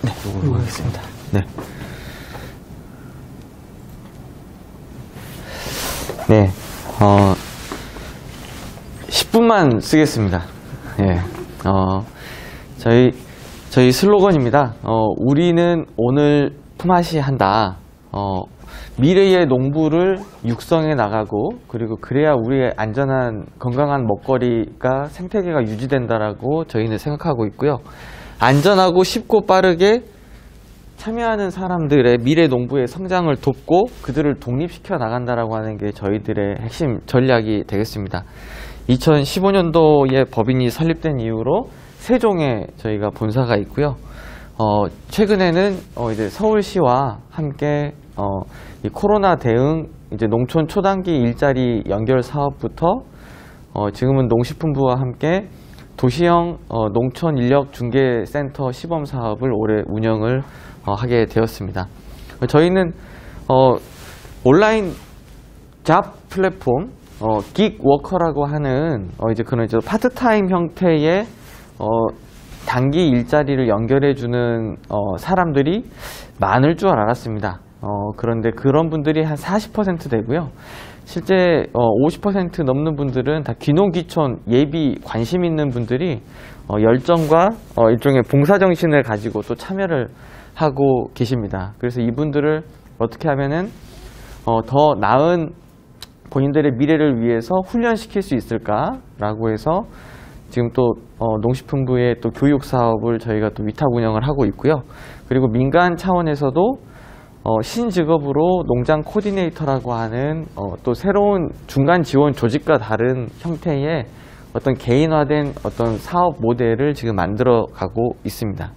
네, 요거 하겠습니다. 네. 네, 10분만 쓰겠습니다. 예, 저희 슬로건입니다. 우리는 오늘 품앗이 한다. 미래의 농부를 육성해 나가고, 그리고 그래야 우리의 안전한 건강한 먹거리가 생태계가 유지된다라고 저희는 생각하고 있고요. 안전하고 쉽고 빠르게 참여하는 사람들의 미래 농부의 성장을 돕고 그들을 독립시켜 나간다라고 하는 게 저희들의 핵심 전략이 되겠습니다. 2015년도에 법인이 설립된 이후로 세종에 저희가 본사가 있고요. 최근에는 이제 서울시와 함께 이 코로나 대응 이제 농촌 초단기 일자리 연결 사업부터 지금은 농식품부와 함께 도시형 농촌 인력 중개 센터 시범 사업을 올해 운영을 하게 되었습니다. 저희는 온라인 잡 플랫폼 긱워커라고 하는 이제 그런 이제 파트타임 형태의 단기 일자리를 연결해주는 사람들이 많을 줄 알았습니다. 그런데 그런 분들이 한 40% 되고요. 실제 50% 넘는 분들은 다 귀농귀촌 예비 관심 있는 분들이 열정과 일종의 봉사정신을 가지고 또 참여를 하고 계십니다. 그래서 이분들을 어떻게 하면은 더 나은 본인들의 미래를 위해서 훈련시킬 수 있을까라고 해서 지금 또 농식품부의 또 교육 사업을 저희가 또 위탁 운영을 하고 있고요. 그리고 민간 차원에서도 신직업으로 농장 코디네이터라고 하는 또 새로운 중간 지원 조직과 다른 형태의 어떤 개인화된 어떤 사업 모델을 지금 만들어 가고 있습니다.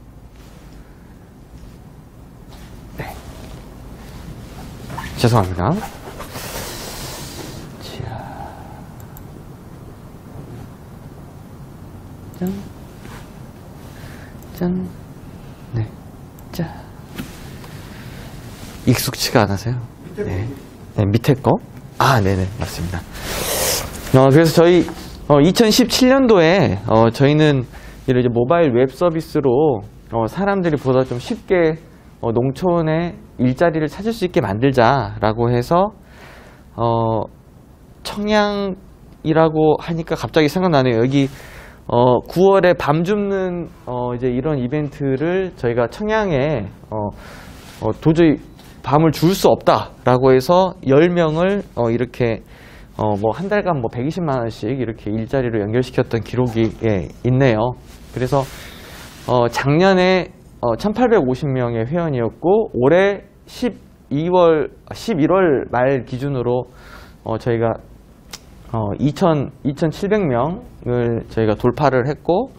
네. 죄송합니다. 짠. 짠. 네. 짠. 익숙치가 않아서요. 네. 네, 밑에 거? 아, 네네, 맞습니다. 그래서 저희, 2017년도에, 저희는 이제 모바일 웹 서비스로, 사람들이 보다 좀 쉽게, 농촌에 일자리를 찾을 수 있게 만들자라고 해서, 청양이라고 하니까 갑자기 생각나네요. 여기, 9월에 밤 줍는, 이제 이런 이벤트를 저희가 청양에, 도저히 밤을 줄 수 없다라고 해서 10명을 이렇게 뭐 한 달간 뭐 120만 원씩 이렇게 일자리로 연결시켰던 기록이 있네요. 그래서 작년에 1850명의 회원이었고 올해 11월 말 기준으로 저희가 2,700명을 저희가 돌파를 했고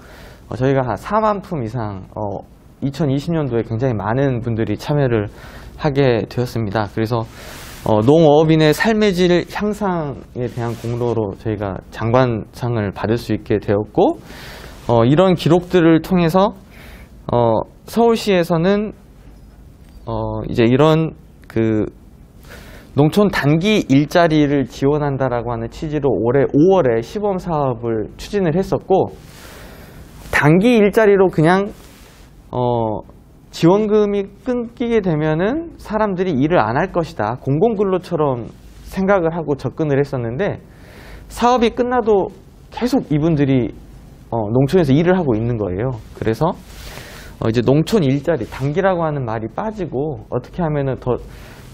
저희가 한 4만 품 이상 2020년도에 굉장히 많은 분들이 참여를 하게 되었습니다. 그래서 농업인의 삶의 질 향상에 대한 공로로 저희가 장관상을 받을 수 있게 되었고 이런 기록들을 통해서 서울시에서는 이제 이런 그 농촌 단기 일자리를 지원한다라고 하는 취지로 올해 5월에 시범 사업을 추진을 했었고 단기 일자리로 그냥 지원금이 끊기게 되면은 사람들이 일을 안 할 것이다. 공공근로처럼 생각을 하고 접근을 했었는데 사업이 끝나도 계속 이분들이 농촌에서 일을 하고 있는 거예요. 그래서 이제 농촌 일자리, 단기라고 하는 말이 빠지고 어떻게 하면은 더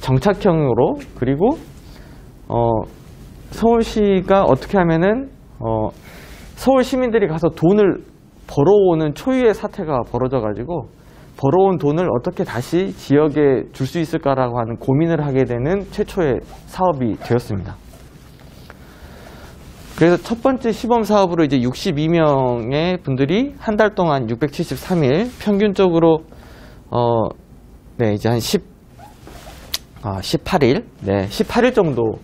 정착형으로 그리고 서울시가 어떻게 하면은 서울 시민들이 가서 돈을 벌어오는 초유의 사태가 벌어져가지고 벌어온 돈을 어떻게 다시 지역에 줄 수 있을까라고 하는 고민을 하게 되는 최초의 사업이 되었습니다. 그래서 첫 번째 시범 사업으로 이제 62명의 분들이 한 달 동안 673일 평균적으로 네, 이제 한 18일, 네, 18일 정도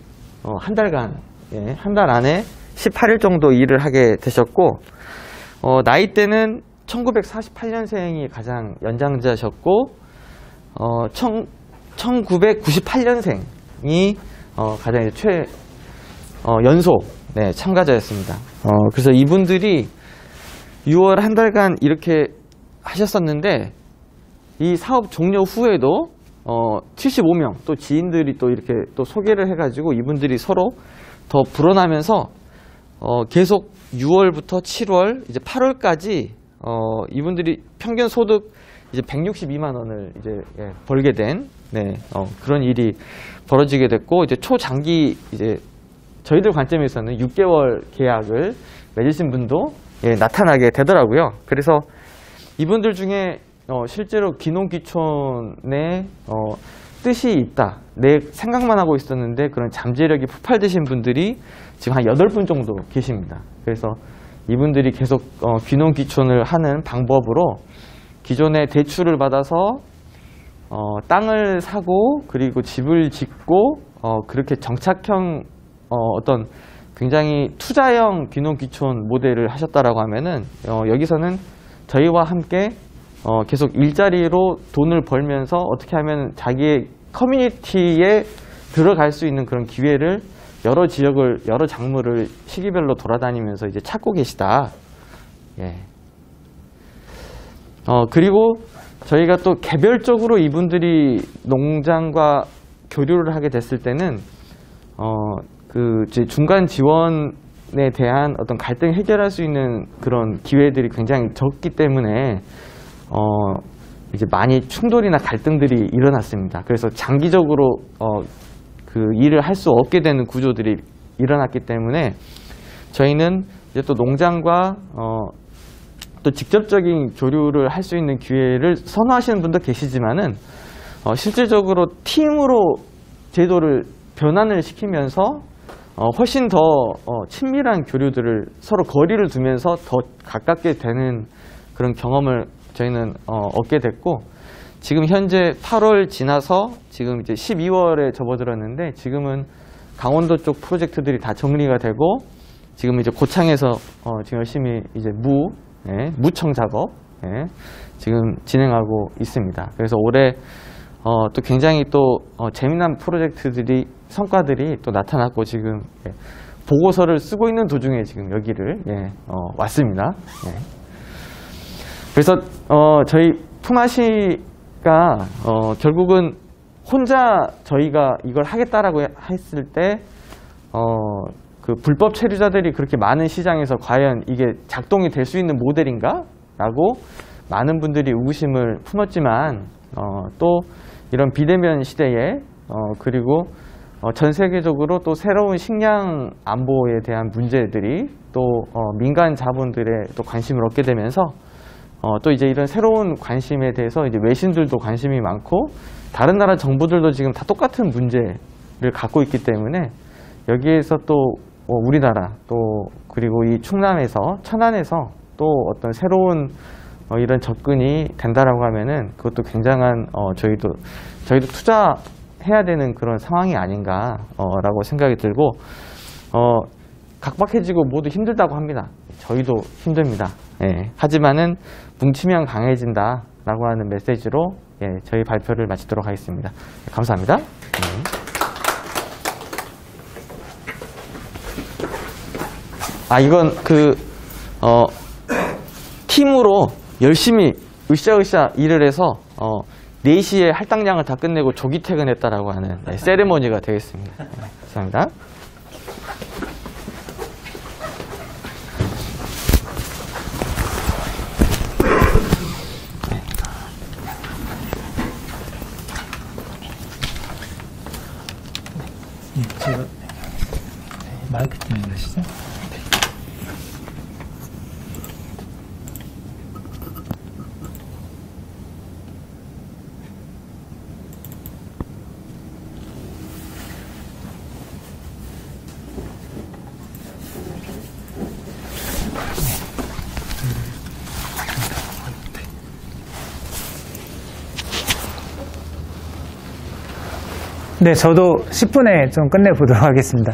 한 달간, 예, 한 달 안에 18일 정도 일을 하게 되셨고 나이대는 1948년생이 가장 연장자셨고 1998년생이 가장 이제 연소 네, 참가자였습니다. 그래서 이분들이 6월 한 달간 이렇게 하셨었는데 이 사업 종료 후에도 75명 또 지인들이 또 이렇게 또 소개를 해가지고 이분들이 서로 더 불어나면서 계속 6월부터 7월 이제 8월까지 이분들이 평균 소득 이제 162만 원을 이제 벌게 된 네, 그런 일이 벌어지게 됐고 이제 초장기 이제 저희들 관점에서는 6개월 계약을 맺으신 분도 나타나게 되더라고요. 그래서 이분들 중에 실제로 귀농귀촌에 뜻이 있다. 내 생각만 하고 있었는데 그런 잠재력이 폭발되신 분들이 지금 한 8분 정도 계십니다. 그래서 이분들이 계속 귀농귀촌을 하는 방법으로 기존에 대출을 받아서 땅을 사고 그리고 집을 짓고 그렇게 정착형 어떤 굉장히 투자형 귀농귀촌 모델을 하셨다라고 하면은 여기서는 저희와 함께 계속 일자리로 돈을 벌면서 어떻게 하면 자기의 커뮤니티에 들어갈 수 있는 그런 기회를 여러 지역을 여러 작물을 시기별로 돌아다니면서 이제 찾고 계시다. 예. 그리고 저희가 또 개별적으로 이분들이 농장과 교류를 하게 됐을 때는 그 이제 중간 지원에 대한 어떤 갈등 해결할 수 있는 그런 기회들이 굉장히 적기 때문에 이제 많이 충돌이나 갈등들이 일어났습니다. 그래서 장기적으로 그 일을 할 수 없게 되는 구조들이 일어났기 때문에 저희는 이제 또 농장과 또 직접적인 교류를 할 수 있는 기회를 선호하시는 분도 계시지만은 실질적으로 팀으로 제도를 변환을 시키면서 훨씬 더 친밀한 교류들을 서로 거리를 두면서 더 가깝게 되는 그런 경험을 저희는 얻게 됐고, 지금 현재 8월 지나서 지금 이제 12월에 접어들었는데, 지금은 강원도 쪽 프로젝트들이 다 정리가 되고, 지금 이제 고창에서 지금 열심히 이제 무청 작업 지금 진행하고 있습니다. 그래서 올해 또 굉장히 또 재미난 프로젝트들이 성과들이 또 나타났고, 지금 보고서를 쓰고 있는 도중에 지금 여기를 왔습니다. 그래서 저희 품앗이가 결국은 혼자 저희가 이걸 하겠다라고 했을 때 그 불법 체류자들이 그렇게 많은 시장에서 과연 이게 작동이 될 수 있는 모델인가? 라고 많은 분들이 의구심을 품었지만, 또 이런 비대면 시대에 그리고 전 세계적으로 또 새로운 식량 안보에 대한 문제들이 또 민간 자본들의 또 관심을 얻게 되면서 또 이제 이런 새로운 관심에 대해서 이제 외신들도 관심이 많고, 다른 나라 정부들도 지금 다 똑같은 문제를 갖고 있기 때문에 여기에서 또 우리나라 또 그리고 이 충남에서 천안에서 또 어떤 새로운 이런 접근이 된다라고 하면은 그것도 굉장한 저희도 투자해야 되는 그런 상황이 아닌가라고 생각이 들고, 각박해지고 모두 힘들다고 합니다. 저희도 힘듭니다. 하지만은 뭉치면 강해진다라고 하는 메시지로 저희 발표를 마치도록 하겠습니다. 감사합니다. 이건 팀으로 열심히 으쌰으쌰 일을 해서 4시에 할당량을 다 끝내고 조기 퇴근했다라고 하는 세레모니가 되겠습니다. 감사합니다. 제가 마이크 때문에 그러시죠? 네, 저도 10분에 좀 끝내보도록 하겠습니다.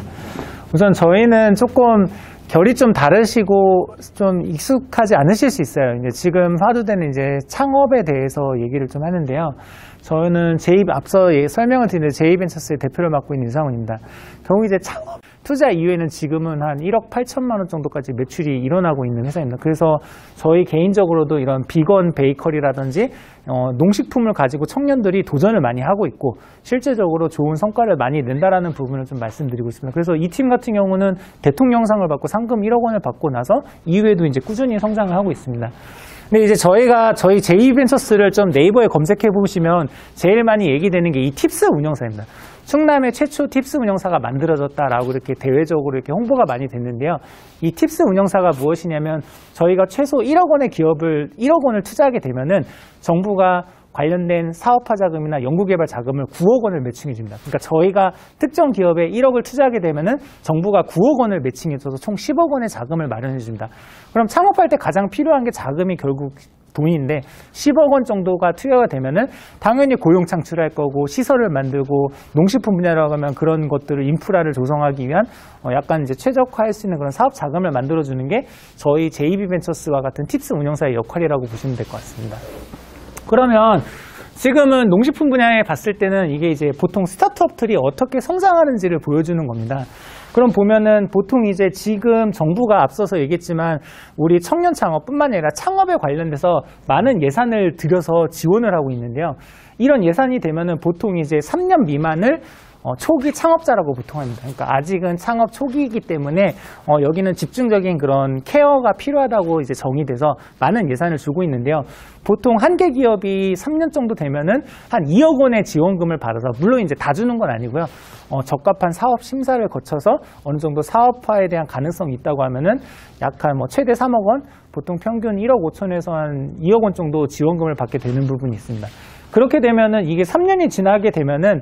우선 저희는 조금 결이 좀 다르시고 좀 익숙하지 않으실 수 있어요. 이제 지금 화두되는 이제 창업에 대해서 얘기를 좀 하는데요. 저는 앞서 설명을 드리는데 제이벤처스의 대표를 맡고 있는 이상훈입니다. 결국 이제 창업 투자 이후에는 지금은 한 1억 8천만 원 정도까지 매출이 일어나고 있는 회사입니다. 그래서 저희 개인적으로도 이런 비건 베이커리라든지 농식품을 가지고 청년들이 도전을 많이 하고 있고 실제적으로 좋은 성과를 많이 낸다라는 부분을 좀 말씀드리고 있습니다. 그래서 이 팀 같은 경우는 대통령상을 받고 상금 1억 원을 받고 나서 이후에도 이제 꾸준히 성장을 하고 있습니다. 근데 이제 저희 제이벤처스를 좀 네이버에 검색해 보시면 제일 많이 얘기되는 게 이 팁스 운영사입니다. 충남의 최초 팁스 운영사가 만들어졌다라고 이렇게 대외적으로 이렇게 홍보가 많이 됐는데요. 이 팁스 운영사가 무엇이냐면 저희가 최소 1억 원의 기업을 1억 원을 투자하게 되면은 정부가 관련된 사업화 자금이나 연구개발 자금을 9억 원을 매칭해 줍니다. 그러니까 저희가 특정 기업에 1억을 투자하게 되면은 정부가 9억 원을 매칭해 줘서 총 10억 원의 자금을 마련해 줍니다. 그럼 창업할 때 가장 필요한 게 자금이 결국 돈인데 10억 원 정도가 투여가 되면은 당연히 고용 창출할 거고 시설을 만들고 농식품 분야라고 하면 그런 것들을 인프라를 조성하기 위한 약간 이제 최적화할 수 있는 그런 사업 자금을 만들어주는 게 저희 JB벤처스와 같은 팁스 운영사의 역할이라고 보시면 될 것 같습니다. 그러면 지금은 농식품 분야에 봤을 때는 이게 이제 보통 스타트업들이 어떻게 성장하는지를 보여주는 겁니다. 그럼 보면은 보통 이제 지금 정부가 앞서서 얘기했지만 우리 청년 창업뿐만 아니라 창업에 관련돼서 많은 예산을 들여서 지원을 하고 있는데요. 이런 예산이 되면은 보통 이제 3년 미만을 초기 창업자라고 보통 합니다. 그러니까 아직은 창업 초기이기 때문에 여기는 집중적인 그런 케어가 필요하다고 이제 정의돼서 많은 예산을 주고 있는데요. 보통 한 개 기업이 3년 정도 되면은 한 2억 원의 지원금을 받아서 물론 이제 다 주는 건 아니고요. 적합한 사업 심사를 거쳐서 어느 정도 사업화에 대한 가능성이 있다고 하면은 약 한 최대 3억 원, 보통 평균 1억 5천에서 한 2억 원 정도 지원금을 받게 되는 부분이 있습니다. 그렇게 되면은 이게 3년이 지나게 되면은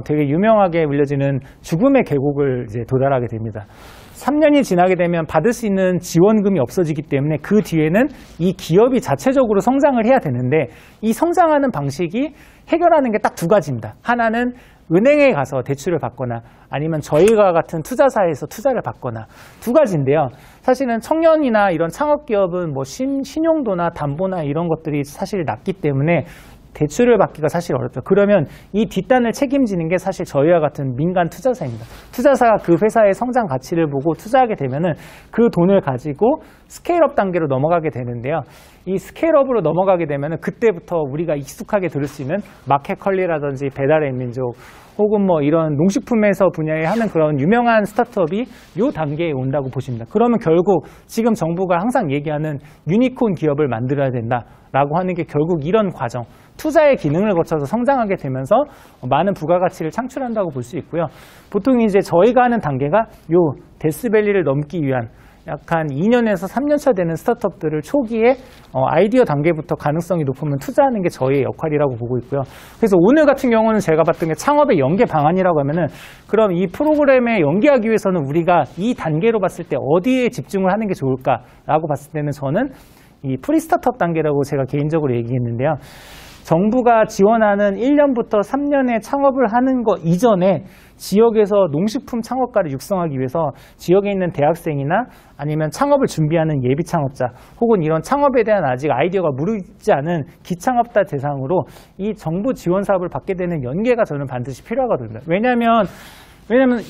되게 유명하게 불려지는 죽음의 계곡을 이제 도달하게 됩니다. 3년이 지나게 되면 받을 수 있는 지원금이 없어지기 때문에 그 뒤에는 이 기업이 자체적으로 성장을 해야 되는데 이 성장하는 방식이 해결하는 게 딱 두 가지입니다. 하나는 은행에 가서 대출을 받거나 아니면 저희가 같은 투자사에서 투자를 받거나 두 가지인데요. 사실은 청년이나 이런 창업기업은 뭐 신용도나 담보나 이런 것들이 사실 낮기 때문에 대출을 받기가 사실 어렵죠. 그러면 이 뒷단을 책임지는 게 사실 저희와 같은 민간 투자사입니다. 투자사가 그 회사의 성장 가치를 보고 투자하게 되면은 그 돈을 가지고 스케일업 단계로 넘어가게 되는데요. 이 스케일업으로 넘어가게 되면은 그때부터 우리가 익숙하게 들을 수 있는 마켓컬리라든지 배달의 민족 혹은 뭐 이런 농식품에서 분야에 하는 그런 유명한 스타트업이 요 단계에 온다고 보십니다. 그러면 결국 지금 정부가 항상 얘기하는 유니콘 기업을 만들어야 된다라고 하는 게 결국 이런 과정, 투자의 기능을 거쳐서 성장하게 되면서 많은 부가가치를 창출한다고 볼 수 있고요. 보통 이제 저희가 하는 단계가 요 데스밸리를 넘기 위한 약간 2년에서 3년 차 되는 스타트업들을 초기에 아이디어 단계부터 가능성이 높으면 투자하는 게 저희의 역할이라고 보고 있고요. 그래서 오늘 같은 경우는 제가 봤던 게 창업의 연계 방안이라고 하면은 그럼 이 프로그램에 연계하기 위해서는 우리가 이 단계로 봤을 때 어디에 집중을 하는 게 좋을까라고 봤을 때는 저는 이 프리 스타트업 단계라고 제가 개인적으로 얘기했는데요. 정부가 지원하는 1년부터 3년의 창업을 하는 것 이전에 지역에서 농식품 창업가를 육성하기 위해서 지역에 있는 대학생이나 아니면 창업을 준비하는 예비 창업자 혹은 이런 창업에 대한 아직 아이디어가 무르익지 않은 기창업자 대상으로 이 정부 지원 사업을 받게 되는 연계가 저는 반드시 필요하거든요. 왜냐하면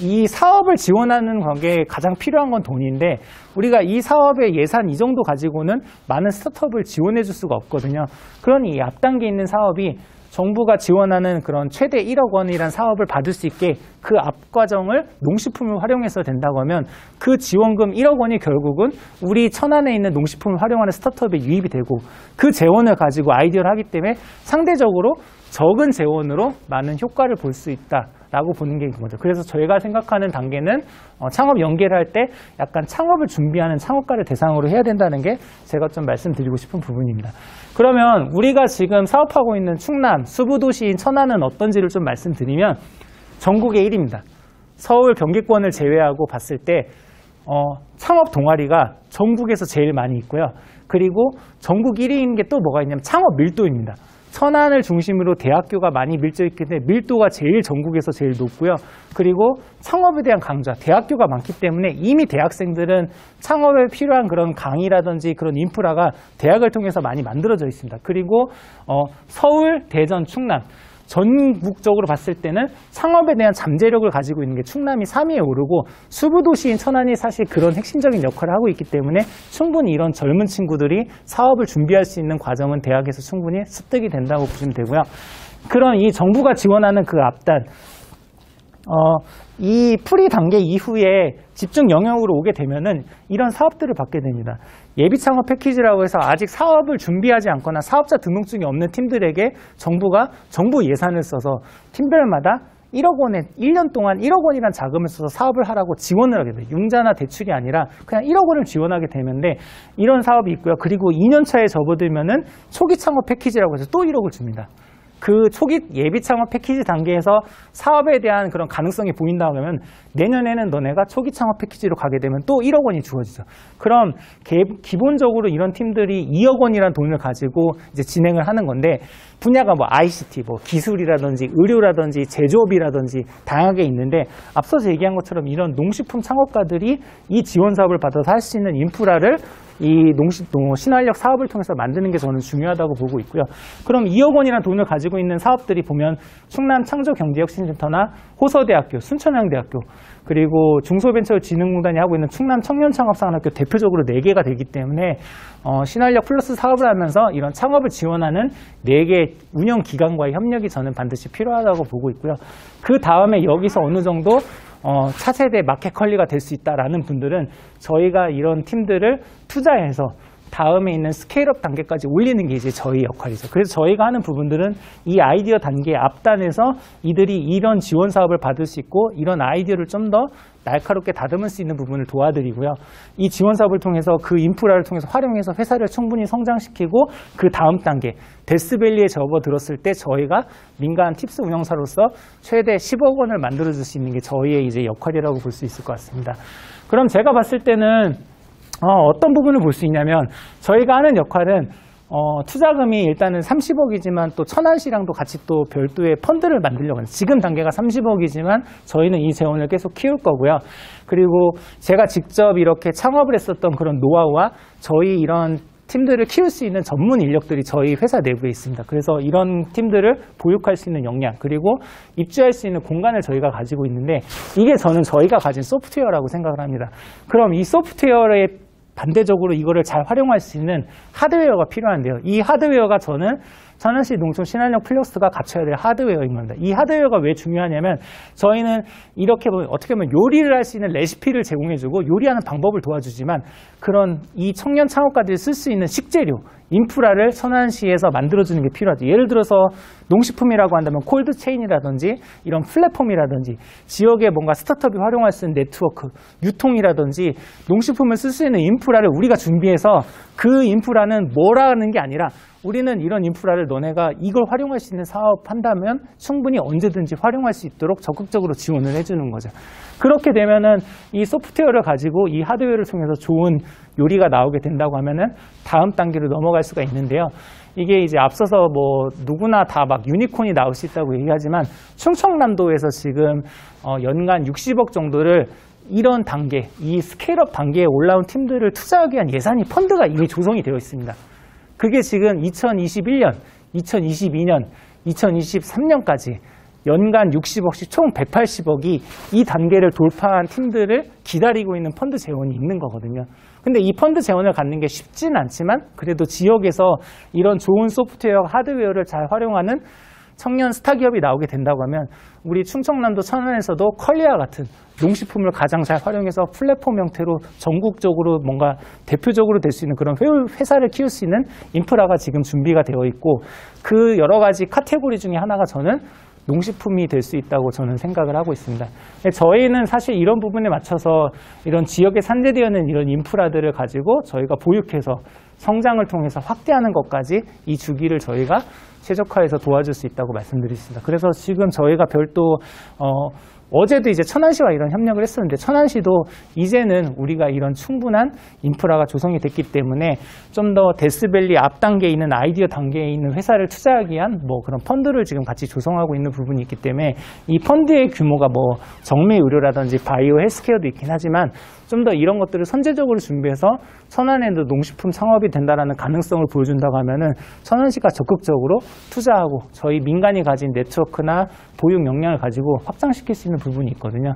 이 사업을 지원하는 관계에 가장 필요한 건 돈인데 우리가 이 사업의 예산 이 정도 가지고는 많은 스타트업을 지원해 줄 수가 없거든요. 그러니 이 앞단계에 있는 사업이 정부가 지원하는 그런 최대 1억 원이란 사업을 받을 수 있게 그 앞 과정을 농식품을 활용해서 된다고 하면 그 지원금 1억 원이 결국은 우리 천안에 있는 농식품을 활용하는 스타트업에 유입이 되고 그 재원을 가지고 아이디어를 하기 때문에 상대적으로 적은 재원으로 많은 효과를 볼 수 있다라고 보는 게 이거죠. 그래서 저희가 생각하는 단계는 창업 연계를 할 때 약간 창업을 준비하는 창업가를 대상으로 해야 된다는 게 제가 좀 말씀드리고 싶은 부분입니다. 그러면 우리가 지금 사업하고 있는 충남, 수부도시인 천안은 어떤지를 좀 말씀드리면 전국의 1위입니다. 서울 경기권을 제외하고 봤을 때 창업 동아리가 전국에서 제일 많이 있고요. 그리고 전국 1위인 게 또 뭐가 있냐면 창업 밀도입니다. 천안을 중심으로 대학교가 많이 밀집있기 때문에 밀도가 제일 전국에서 제일 높고요. 그리고 창업에 대한 강좌, 대학교가 많기 때문에 이미 대학생들은 창업에 필요한 그런 강의라든지 그런 인프라가 대학을 통해서 많이 만들어져 있습니다. 그리고 서울, 대전, 충남 전국적으로 봤을 때는 창업에 대한 잠재력을 가지고 있는 게 충남이 3위에 오르고 수부도시인 천안이 사실 그런 핵심적인 역할을 하고 있기 때문에 충분히 이런 젊은 친구들이 사업을 준비할 수 있는 과정은 대학에서 충분히 습득이 된다고 보시면 되고요. 그럼 이 정부가 지원하는 그 앞단 이 프리 단계 이후에 집중 영역으로 오게 되면은 이런 사업들을 받게 됩니다. 예비 창업 패키지라고 해서 아직 사업을 준비하지 않거나 사업자 등록증이 없는 팀들에게 정부가 정부 예산을 써서 팀별마다 1억 원에 1년 동안 1억 원이라는 자금을 써서 사업을 하라고 지원을 하게 돼요. 융자나 대출이 아니라 그냥 1억 원을 지원하게 되는데 이런 사업이 있고요. 그리고 2년 차에 접어들면은 초기 창업 패키지라고 해서 또 1억을 줍니다. 그 초기 예비 창업 패키지 단계에서 사업에 대한 그런 가능성이 보인다 그러면 내년에는 너네가 초기 창업 패키지로 가게 되면 또 1억 원이 주어지죠. 그럼 기본적으로 이런 팀들이 2억 원이라는 돈을 가지고 이제 진행을 하는 건데 분야가 뭐 ICT, 뭐 기술이라든지 의료라든지 제조업이라든지 다양하게 있는데 앞서서 얘기한 것처럼 이런 농식품 창업가들이 이 지원 사업을 받아서 할 수 있는 인프라를 이 신활력 사업을 통해서 만드는 게 저는 중요하다고 보고 있고요. 그럼 2억 원이라는 돈을 가지고 있는 사업들이 보면 충남 창조경제혁신센터나 호서대학교, 순천향대학교 그리고 중소벤처진흥공단이 하고 있는 충남 청년창업사관학교 대표적으로 4개가 되기 때문에 신활력 플러스 사업을 하면서 이런 창업을 지원하는 4개 운영기관과의 협력이 저는 반드시 필요하다고 보고 있고요. 그 다음에 여기서 어느 정도 차세대 마켓컬리가 될 수 있다라는 분들은 저희가 이런 팀들을 투자해서 다음에 있는 스케일업 단계까지 올리는 게 이제 저희 역할이죠. 그래서 저희가 하는 부분들은 이 아이디어 단계 앞단에서 이들이 이런 지원 사업을 받을 수 있고 이런 아이디어를 좀 더 날카롭게 다듬을 수 있는 부분을 도와드리고요. 이 지원 사업을 통해서 그 인프라를 통해서 활용해서 회사를 충분히 성장시키고 그 다음 단계 데스밸리에 접어들었을 때 저희가 민간 팁스 운영사로서 최대 10억 원을 만들어줄 수 있는 게 저희의 이제 역할이라고 볼 수 있을 것 같습니다. 그럼 제가 봤을 때는 어떤 부분을 볼 수 있냐면 저희가 하는 역할은 투자금이 일단은 30억이지만 또 천안시랑도 같이 또 별도의 펀드를 만들려고 하는 지금 단계가 30억이지만 저희는 이 재원을 계속 키울 거고요. 그리고 제가 직접 이렇게 창업을 했었던 그런 노하우와 저희 이런 팀들을 키울 수 있는 전문 인력들이 저희 회사 내부에 있습니다. 그래서 이런 팀들을 보육할 수 있는 역량 그리고 입주할 수 있는 공간을 저희가 가지고 있는데 이게 저희가 가진 소프트웨어라고 생각을 합니다. 그럼 이 소프트웨어의 반대적으로 이거를 잘 활용할 수 있는 하드웨어가 필요한데요. 이 하드웨어가 저는 천안시 농촌 신한역 플러스가 갖춰야 될 하드웨어인 겁니다. 이 하드웨어가 왜 중요하냐면 저희는 이렇게 보면 어떻게 보면 요리를 할 수 있는 레시피를 제공해주고 요리하는 방법을 도와주지만 그런 이 청년 창업가들이 쓸 수 있는 식재료, 인프라를 천안시에서 만들어주는 게 필요하죠. 예를 들어서 농식품이라고 한다면 콜드체인이라든지 이런 플랫폼이라든지 지역에 뭔가 스타트업이 활용할 수 있는 네트워크, 유통이라든지 농식품을 쓸 수 있는 인프라를 우리가 준비해서 그 인프라는 뭐라는 게 아니라 우리는 이런 인프라를 너네가 이걸 활용할 수 있는 사업 한다면 충분히 언제든지 활용할 수 있도록 적극적으로 지원을 해주는 거죠. 그렇게 되면은 이 소프트웨어를 가지고 이 하드웨어를 통해서 좋은 요리가 나오게 된다고 하면은 다음 단계로 넘어갈 수가 있는데요. 이게 이제 앞서서 뭐 누구나 다 막 유니콘이 나올 수 있다고 얘기하지만 충청남도에서 지금 연간 60억 정도를 이런 단계, 이 스케일업 단계에 올라온 팀들을 투자하기 위한 예산이 펀드가 이미 조성이 되어 있습니다. 그게 지금 2021년, 2022년, 2023년까지 연간 60억씩 총 180억이 이 단계를 돌파한 팀들을 기다리고 있는 펀드 재원이 있는 거거든요. 근데 이 펀드 재원을 갖는 게 쉽지는 않지만 그래도 지역에서 이런 좋은 소프트웨어, 하드웨어를 잘 활용하는 청년 스타기업이 나오게 된다고 하면 우리 충청남도 천안에서도 컬리와 같은 농식품을 가장 잘 활용해서 플랫폼 형태로 전국적으로 뭔가 대표적으로 될 수 있는 그런 회사를 키울 수 있는 인프라가 지금 준비가 되어 있고 그 여러 가지 카테고리 중에 하나가 저는 농식품이 될 수 있다고 저는 생각을 하고 있습니다. 저희는 사실 이런 부분에 맞춰서 이런 지역에 산재되어 있는 이런 인프라들을 가지고 저희가 보육해서 성장을 통해서 확대하는 것까지 이 주기를 저희가 최적화해서 도와줄 수 있다고 말씀드리겠습니다. 그래서 지금 저희가 별도 어제도 이제 천안시와 이런 협력을 했었는데 천안시도 이제는 우리가 이런 충분한 인프라가 조성이 됐기 때문에 좀 더 데스밸리 앞 단계에 있는 아이디어 단계에 있는 회사를 투자하기 위한 뭐 그런 펀드를 지금 같이 조성하고 있는 부분이 있기 때문에 이 펀드의 규모가 뭐 정밀 의료라든지 바이오 헬스케어도 있긴 하지만 좀 더 이런 것들을 선제적으로 준비해서 천안에도 농식품 창업이 된다라는 가능성을 보여준다고 하면은 천안시가 적극적으로 투자하고 저희 민간이 가진 네트워크나 보육 역량을 가지고 확장시킬 수 있는 부분이 있거든요.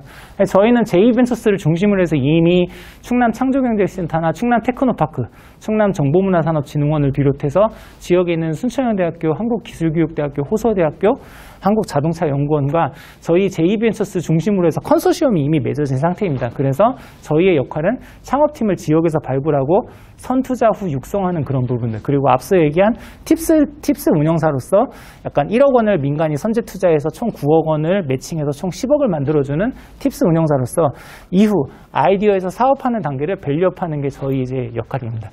저희는 제2벤처스를 중심으로 해서 이미 충남 창조경제센터나 충남 테크노파크, 충남 정보문화산업진흥원을 비롯해서 지역에 있는 순천여대학교, 한국기술교육대학교, 호서대학교, 한국자동차연구원과 저희 제2벤처스 중심으로 해서 컨소시엄이 이미 맺어진 상태입니다. 그래서 저희의 역할은 창업팀을 지역에서 발굴하고 선투자 후 육성하는 그런 부분들, 그리고 앞서 얘기한 팁스 운영사로서 약간 1억 원을 민간이 선제 투자해서 총 9억 원을 매칭해서 총 10억을 만들어주는 팁스 운영사로서 이후 아이디어에서 사업하는 단계를 밸류업하는 게 저희 이제 역할입니다.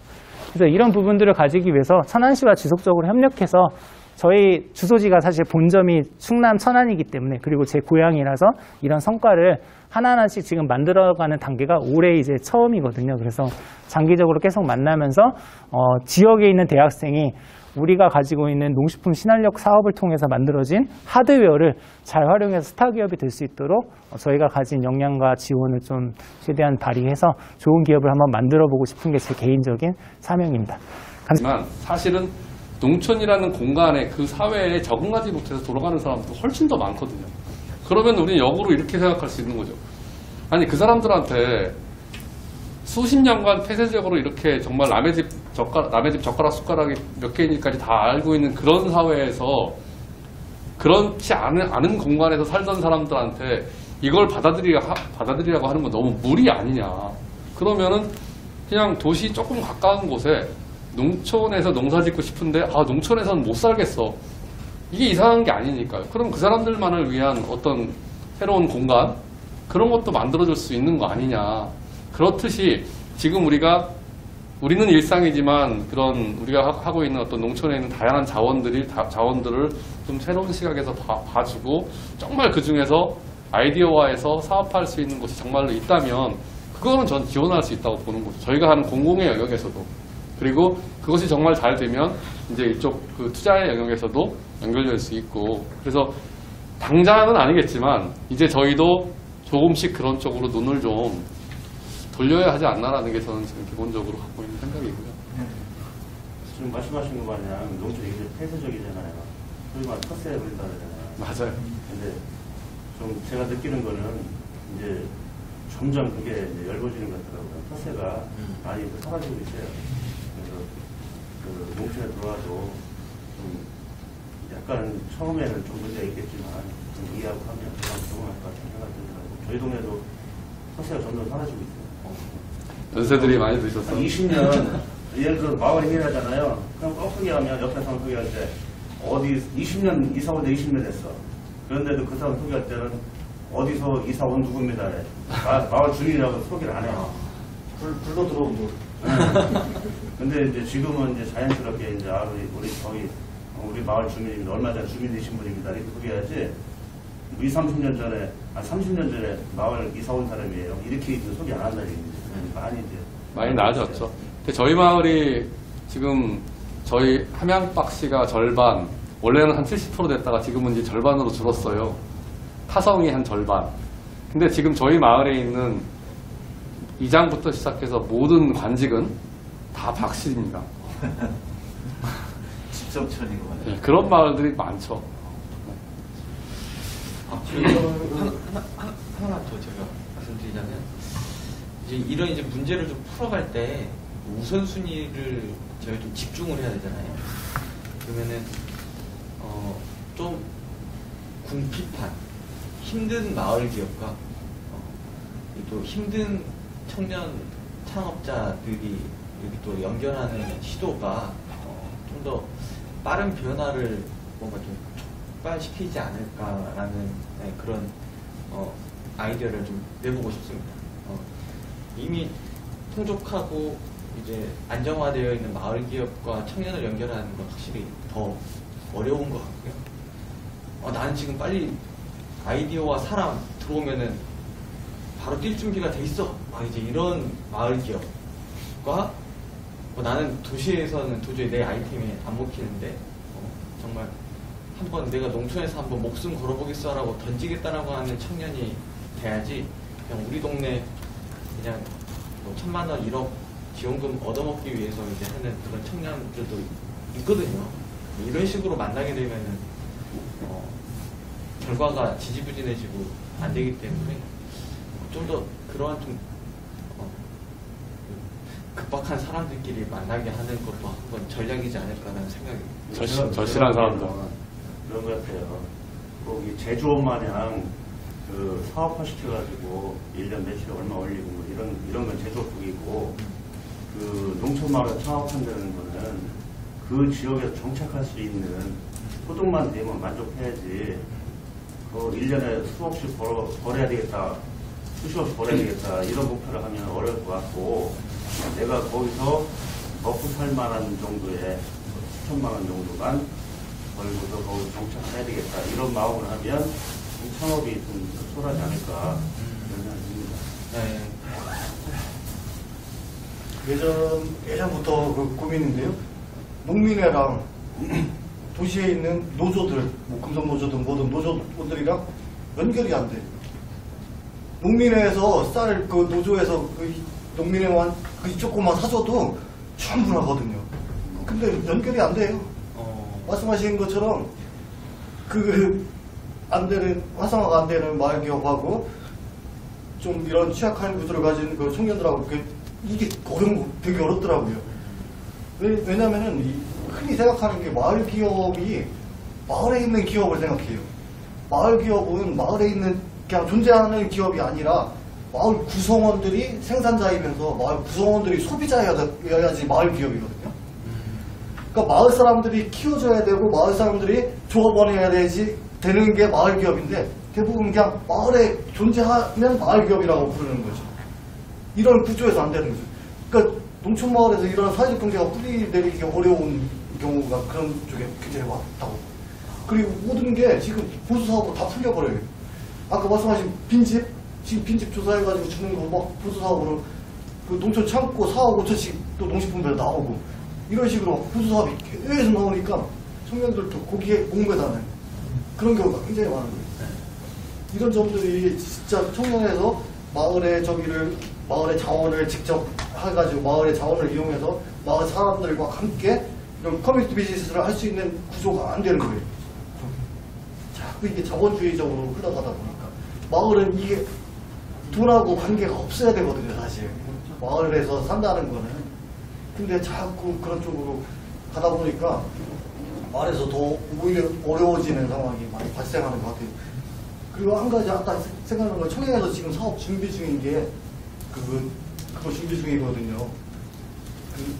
그래서 이런 부분들을 가지기 위해서 천안시와 지속적으로 협력해서 저희 주소지가 사실 본점이 충남 천안이기 때문에 그리고 제 고향이라서 이런 성과를 하나하나씩 지금 만들어가는 단계가 올해 이제 처음이거든요. 그래서 장기적으로 계속 만나면서 지역에 있는 대학생이 우리가 가지고 있는 농식품 신활력 사업을 통해서 만들어진 하드웨어를 잘 활용해서 스타기업이 될 수 있도록 저희가 가진 역량과 지원을 좀 최대한 발휘해서 좋은 기업을 한번 만들어보고 싶은 게 제 개인적인 사명입니다. 하지만 사실은 농촌이라는 공간에 그 사회에 적응하지 못해서 돌아가는 사람도 훨씬 더 많거든요. 그러면 우리는 역으로 이렇게 생각할 수 있는 거죠. 아니 그 사람들한테 수십 년간 폐쇄적으로 이렇게 정말 남의 집 젓가락 숟가락이 몇 개인지까지 다 알고 있는 그런 사회에서 그렇지 않은 공간에서 살던 사람들한테 이걸 받아들이라고 하는 건 너무 무리 아니냐. 그러면은 그냥 도시 조금 가까운 곳에 농촌에서 농사 짓고 싶은데 농촌에서는 못 살겠어. 이게 이상한 게 아니니까요. 그럼 그 사람들만을 위한 어떤 새로운 공간 그런 것도 만들어줄 수 있는 거 아니냐. 그렇듯이 지금 우리는 일상이지만 그런 우리가 하고 있는 어떤 농촌에 있는 다양한 자원들을 좀 새로운 시각에서 봐주고 정말 그 중에서 아이디어화해서 사업할 수 있는 곳이 정말로 있다면 그거는 전 지원할 수 있다고 보는 거죠. 저희가 하는 공공의 영역에서도. 그리고 그것이 정말 잘 되면 이제 이쪽 그 투자의 영역에서도 연결될 수 있고. 그래서 당장은 아니겠지만 이제 저희도 조금씩 그런 쪽으로 눈을 좀 돌려야 하지 않나라는 게 저는 지금 기본적으로 갖고 있는 생각이고요. 지금 말씀하신 것 마냥 농촌이 이제 폐쇄적이잖아요. 소위 말 텃세에 걸린다 그러잖아요. 맞아요. 근데 좀 제가 느끼는 거는 이제 점점 그게 이제 열거지는 것 같더라고요. 텃세가 많이 사라지고 있어요. 그래서 그 농촌에 들어와도 좀 약간 처음에는 좀 문제가 있겠지만 좀 이해하고 하면 그냥 적응할 것 같은 생각이 들더라고요. 저희 동네도 텃세가 점점 사라지고 있어요. 연세들이 많이 드셨어요. 20년, 예를 들어 마을 행위하잖아요. 그럼 꺾기 하면 옆에 사람 소개할 때, 어디 20년 이사 온 데 20년 됐어. 그런데도 그 사람 소개할 때는 어디서 이사 온 누구입니다. 마을 주민이라고 소개를 안 해요. 불러 들어오고. 근데 이제 지금은 이제 자연스럽게 이제 우리 마을 주민입니다. 얼마 전에 주민 되신 분입니다. 이렇게 소개해야지. 20, 30년 전에, 30년 전에 마을 이사 온 사람이에요. 이렇게 소개 안 한다는 얘기입니다. 많이 나아졌죠. 근데 저희 마을이 지금 저희 함양박씨가 절반, 원래는 한 70% 됐다가 지금은 이제 절반으로 줄었어요. 타성이 한 절반. 근데 지금 저희 마을에 있는 이장부터 시작해서 모든 관직은 다 박씨입니다. 직접천이구나. 네, 그런 마을들이 많죠. 하나 더 제가 말씀드리자면 이제 이런 이제 문제를 좀 풀어갈 때 우선순위를 저희가 좀 집중을 해야 되잖아요. 그러면은 좀 궁핍한 힘든 마을 기업과 또 힘든 청년 창업자들이 여기 또 연결하는 시도가 좀 더 빠른 변화를 뭔가 좀 촉발시키지 않을까라는 그런 아이디어를 좀 내보고 싶습니다. 이미 풍족하고 이제 안정화되어 있는 마을 기업과 청년을 연결하는 건 확실히 더 어려운 것 같고요. 나는 지금 빨리 아이디어와 사람 들어오면은 바로 뛸 준비가 돼 있어. 이제 이런 마을 기업과 나는 도시에서는 도저히 내 아이템이 안 먹히는데 정말 한번 내가 농촌에서 한번 목숨 걸어보겠어라고 던지겠다라고 하는 청년이 돼야지 그냥 우리 동네 그냥 뭐 1,000만 원, 1억 지원금 얻어먹기 위해서 이제 하는 그런 청년들도 있거든요. 이런 식으로 만나게 되면은 결과가 지지부진해지고 안 되기 때문에 좀 더 그러한 좀 급박한 사람들끼리 만나게 하는 것도 한번 전략이지 않을까라는 생각이 절실한 사람들. 그런 것 같아요. 거기 제조업 마냥 그 사업화 시켜가지고 1년 매출에 얼마 올리고 뭐 이런 건 제조업이고 그 농촌 마을에 창업한다는 거는 그 지역에서 정착할 수 있는 소득만 되면 만족해야지 그 1년에 수억씩 벌어야 되겠다, 수십억씩 벌어야 되겠다 이런 목표를 하면 어려울 것 같고 내가 거기서 먹고 살 만한 정도의 수천만 원 정도만 벌고서 거기 정착해야 되겠다 이런 마음을 하면 이 창업이 좀 수월하지 않을까 이런 생각이 듭니다. 예전부터 그 고민인데요. 농민회랑 도시에 있는 노조들, 뭐 금속노조든 뭐든 노조들이랑 연결이 안 돼. 농민회에서 쌀 그 노조에서 그 농민회만 그 조금만 사줘도 충분하거든요. 근데 연결이 안 돼요. 말씀하신 것처럼 안 되는 활성화가 안 되는 마을 기업하고 좀 이런 취약한 구조를 가진 그 청년들하고 이게 되게 어렵더라고요. 왜냐면은 흔히 생각하는 게 마을 기업이 마을에 있는 기업을 생각해요. 마을 기업은 마을에 있는 그냥 존재하는 기업이 아니라 마을 구성원들이 생산자이면서 마을 구성원들이 소비자여야지 마을 기업이거든요. 그러니까 마을 사람들이 키워줘야 되고 마을 사람들이 조합원해야 되는 게 마을 기업인데 대부분 그냥 마을에 존재하면 마을 기업이라고 부르는 거죠. 이런 구조에서 안 되는 거죠. 그러니까 농촌 마을에서 이런 사회적 경제가 뿌리 내리기 어려운 경우가 그런 쪽에 굉장히 많다고. 그리고 모든 게 지금 보수 사업으로 다 풀려버려요. 아까 말씀하신 빈집, 지금 빈집 조사해가지고 주는 거 막 보수 사업으로 그 농촌 창고 4억 5천씩 또 농식품별 나오고 이런 식으로 보수 사업이 계속 나오니까 청년들도 거기에 목매다는 그런 경우가 굉장히 많은 거예요. 이런 점들이 진짜 청년에서 마을의 자원을 직접 해가지고 마을의 자원을 이용해서 마을 사람들과 함께 이런 커뮤니티 비즈니스를 할 수 있는 구조가 안 되는 거예요. 자꾸 이게 자본주의적으로 흘러가다 보니까 마을은 이게 돈하고 관계가 없어야 되거든요, 사실. 마을에서 산다는 거는. 근데 자꾸 그런 쪽으로 가다 보니까 마을에서 더 오히려 어려워지는 상황이 많이 발생하는 것 같아요. 그리고 한 가지 아까 생각나는 건 청양에서 지금 사업 준비 중인 게 그거 준비 중이거든요.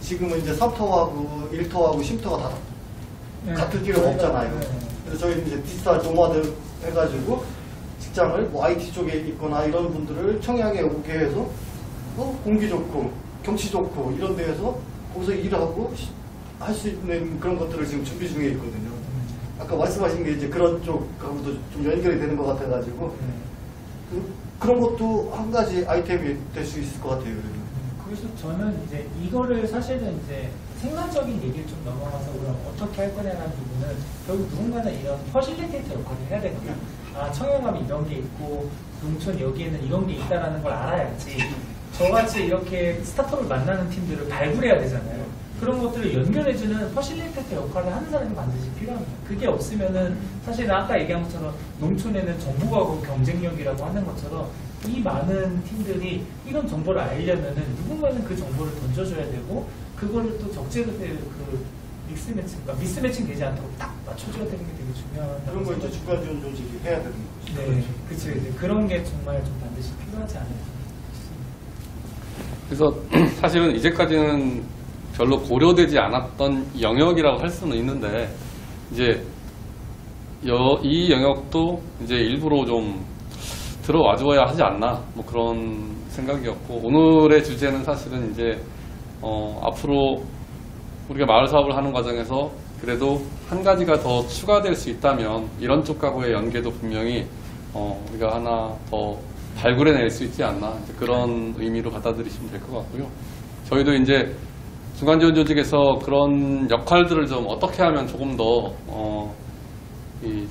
지금은 이제 3터하고 1터하고 10터가 다 같을 필요가 없잖아요. 그래서 저희는 이제 디지털 노마드 해가지고 직장을 뭐 IT 쪽에 있거나 이런 분들을 청양에 오게 해서 공기 좋고 경치 좋고 이런 데에서 거기서 일하고 할 수 있는 그런 것들을 지금 준비 중에 있거든요. 아까 말씀하신 게 이제 그런 쪽하고도 좀 연결이 되는 것 같아가지고 그런 것도 한 가지 아이템이 될 수 있을 것 같아요. 그래서 저는 이제 이거를 사실은 이제 생산적인 얘기를 좀 넘어가서 그럼 어떻게 할 거냐라는 부분은 결국 누군가는 이런 퍼실리테이터 역할을 해야 되거든요. 아, 청양감이 이런 게 있고 농촌 여기에는 이런 게 있다라는 걸 알아야지 저같이 이렇게 스타트업을 만나는 팀들을 발굴해야 되잖아요. 그런 것들을 연결해주는 퍼실리테이터 역할을 하는 사람이 반드시 필요합니다. 그게 없으면은 사실 아까 얘기한 것처럼 농촌에는 정보하고 경쟁력이라고 하는 것처럼 이 많은 팀들이 이런 정보를 알려면은 누군가는 그 정보를 던져줘야 되고 그거를 또 적재그때 그 미스매칭 되지 않도록 딱 맞춰줘야 되는 게 되게 중요한. 그런 거 이제 주간 지원 조직이 해야 되는 거죠. 네, 그렇죠. 그런 게 정말 좀 반드시 필요하지 않을까. 그래서 사실은 이제까지는 별로 고려되지 않았던 영역이라고 할 수는 있는데 이제 이 영역도 이제 일부러 좀 들어와 줘야 하지 않나 뭐 그런 생각이었고 오늘의 주제는 사실은 이제 앞으로 우리가 마을 사업을 하는 과정에서 그래도 한 가지가 더 추가될 수 있다면 이런 쪽하고의 연계도 분명히 우리가 하나 더 발굴해낼 수 있지 않나 이제 그런 의미로 받아들이시면 될 것 같고요. 저희도 이제 중간지원조직에서 그런 역할들을 좀 어떻게 하면 조금 더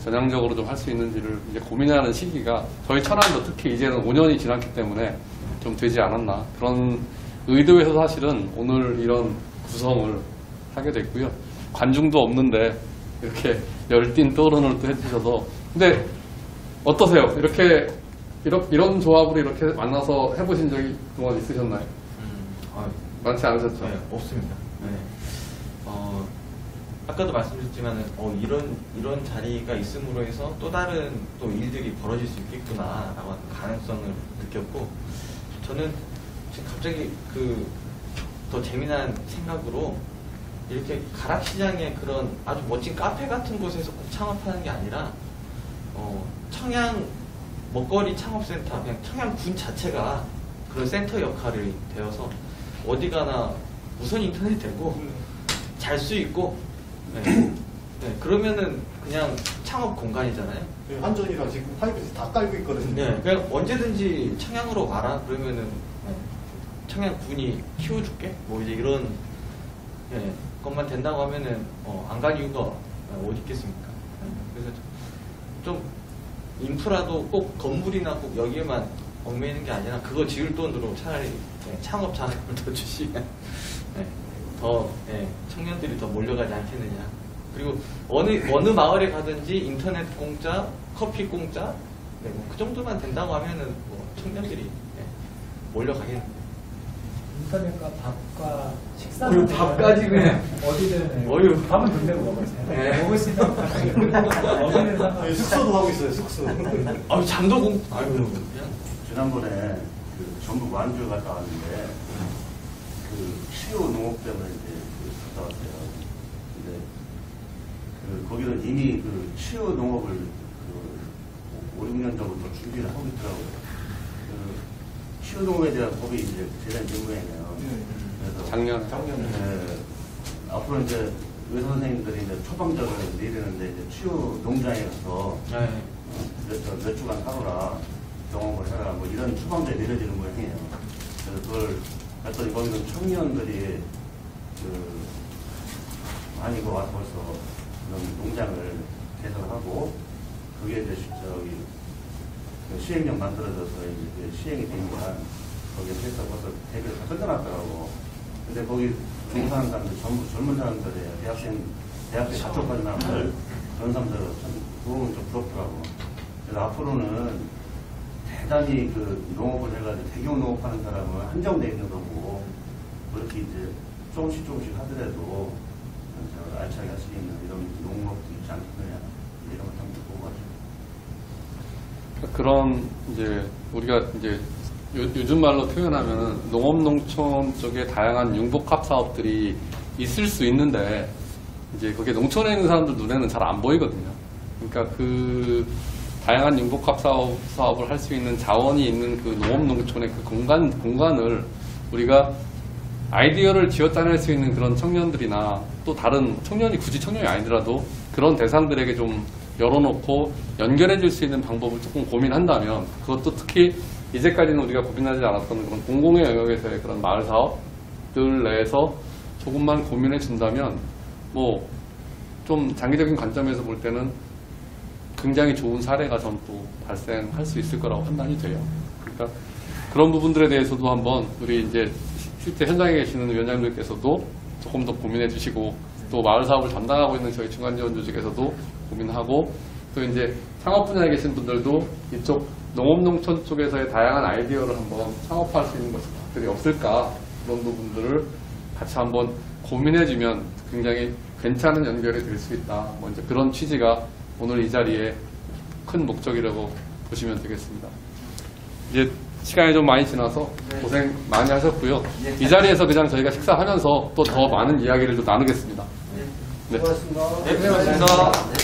전향적으로 좀 할 수 있는지를 이제 고민하는 시기가 저희 천안도 특히 이제는 5년이 지났기 때문에 좀 되지 않았나 그런 의도에서 사실은 오늘 이런 구성을 하게 됐고요. 관중도 없는데 이렇게 열띤 토론을 또 해주셔서 근데 어떠세요? 이런 조합으로 이렇게 만나서 해보신 적이 그동안 있으셨나요? 많지 않으셨죠? 네, 없습니다. 네. 아까도 말씀드렸지만 이런 자리가 있음으로 해서 또 다른 또 일들이 벌어질 수 있겠구나라고 하는 가능성을 느꼈고 저는 지금 갑자기 더 재미난 생각으로 이렇게 가락시장의 그런 아주 멋진 카페 같은 곳에서 꼭 창업하는 게 아니라 청양 먹거리 창업센터 그냥 청양군 자체가 그런 센터 역할이 되어서 어디 가나 무선 인터넷 되고 잘 수 있고 네, 그러면은 그냥 창업 공간이잖아요. 한전이랑 지금 파이프에서 다 깔고 있거든요. 네, 그냥 언제든지 청양으로 와라 그러면은 청양군이 키워줄게 뭐 이제 이런 것만 된다고 하면은 안 갈 이유가 어디 있겠습니까? 그래서 좀 인프라도 꼭 건물이나 꼭 여기에만 얽매이는 게 아니라 그거 지을 돈으로 차라리 창업 자금을 더 주시면 더 청년들이 더 몰려가지 않겠느냐. 그리고 어느 마을에 가든지 인터넷 공짜, 커피 공짜, 그 정도만 된다고 하면은 뭐 청년들이 몰려가겠는데. 인터넷과 밥과 식사는 밥까지 그냥 어디든 밥은 돈 내고 먹으세요. 먹을 수 있는 어디는 상관. 숙소도 하고 있어요. 숙소. 잠도 그냥. 지난번에 그 전북 완주 갔다 왔는데 그 치유 농업대를 이제 갔다 왔어요. 근데 거기는 이미 치유 농업을 5, 6년 전부터 준비를 하고 있더라고요. 치유 농업에 대한 법이 이제 제정이 된 모양이에요. 그래서 작년에. 앞으로 이제 의사 선생님들이 이제 처방전을 내리는데 이제 치유 농장에 가서 몇 주간 살아라, 경험을 해라, 뭐 이런 처방전이 내려지는 모양이에요. 그래서 그걸 했더니 거기는 청년들이 많이 와서 벌써 그런 농장을 개설하고 그게 이제 시행령 만들어져서 이제 시행이 되니까 거기에 대해서 벌써 대비를 다 끝내놨더라고. 근데 거기 종사하는 사람들 전부 젊은 사람들이에요. 대학생 가족까지 사람들, 그런 사람들 참 그거는 좀 부럽더라고. 그래서 앞으로는 대단히 농업을 해가지고 대규모 농업하는 사람은 한정되어 있는 거고, 그렇게 이제 조금씩 하더라도 알차게 할 수 있는 이런 농업도 있지 않겠느냐, 이런 걸 한번 보고 가죠. 그런 이제 우리가 이제 요즘 말로 표현하면 농업 농촌 쪽에 다양한 융복합 사업들이 있을 수 있는데 이제 그게 농촌에 있는 사람들 눈에는 잘 안 보이거든요. 그러니까 그 다양한 융복합 사업을 할 수 있는 자원이 있는 그 농업 농촌의 그 공간을 우리가 아이디어를 쥐어짜낼 수 있는 그런 청년들이나 또 다른 청년이 굳이 청년이 아니더라도 그런 대상들에게 좀 열어놓고 연결해 줄 수 있는 방법을 조금 고민한다면, 그것도 특히 이제까지는 우리가 고민하지 않았던 그런 공공의 영역에서의 그런 마을 사업들 내에서 조금만 고민해 준다면 뭐 좀 장기적인 관점에서 볼 때는 굉장히 좋은 사례가 전 또 발생할 수 있을 거라고 판단이 돼요. 그러니까 그런 부분들에 대해서도 한번 우리 이제 실제 현장에 계시는 위원장님들께서도 조금 더 고민해 주시고, 또 마을 사업을 담당하고 있는 저희 중간지원 조직에서도 고민하고, 또 이제 창업 분야에 계신 분들도 이쪽 농업농촌 쪽에서의 다양한 아이디어를 한번 창업할 수 있는 것들이 없을까, 그런 부분들을 같이 한번 고민해주면 굉장히 괜찮은 연결이 될 수 있다. 뭐 이제 그런 취지가 오늘 이 자리에 큰 목적이라고 보시면 되겠습니다. 이제 시간이 좀 많이 지나서 고생 많이 하셨고요. 이 자리에서 그냥 저희가 식사하면서 또 더 많은 이야기를 좀 나누겠습니다. 네. 고맙습니다. 네, 고맙습니다.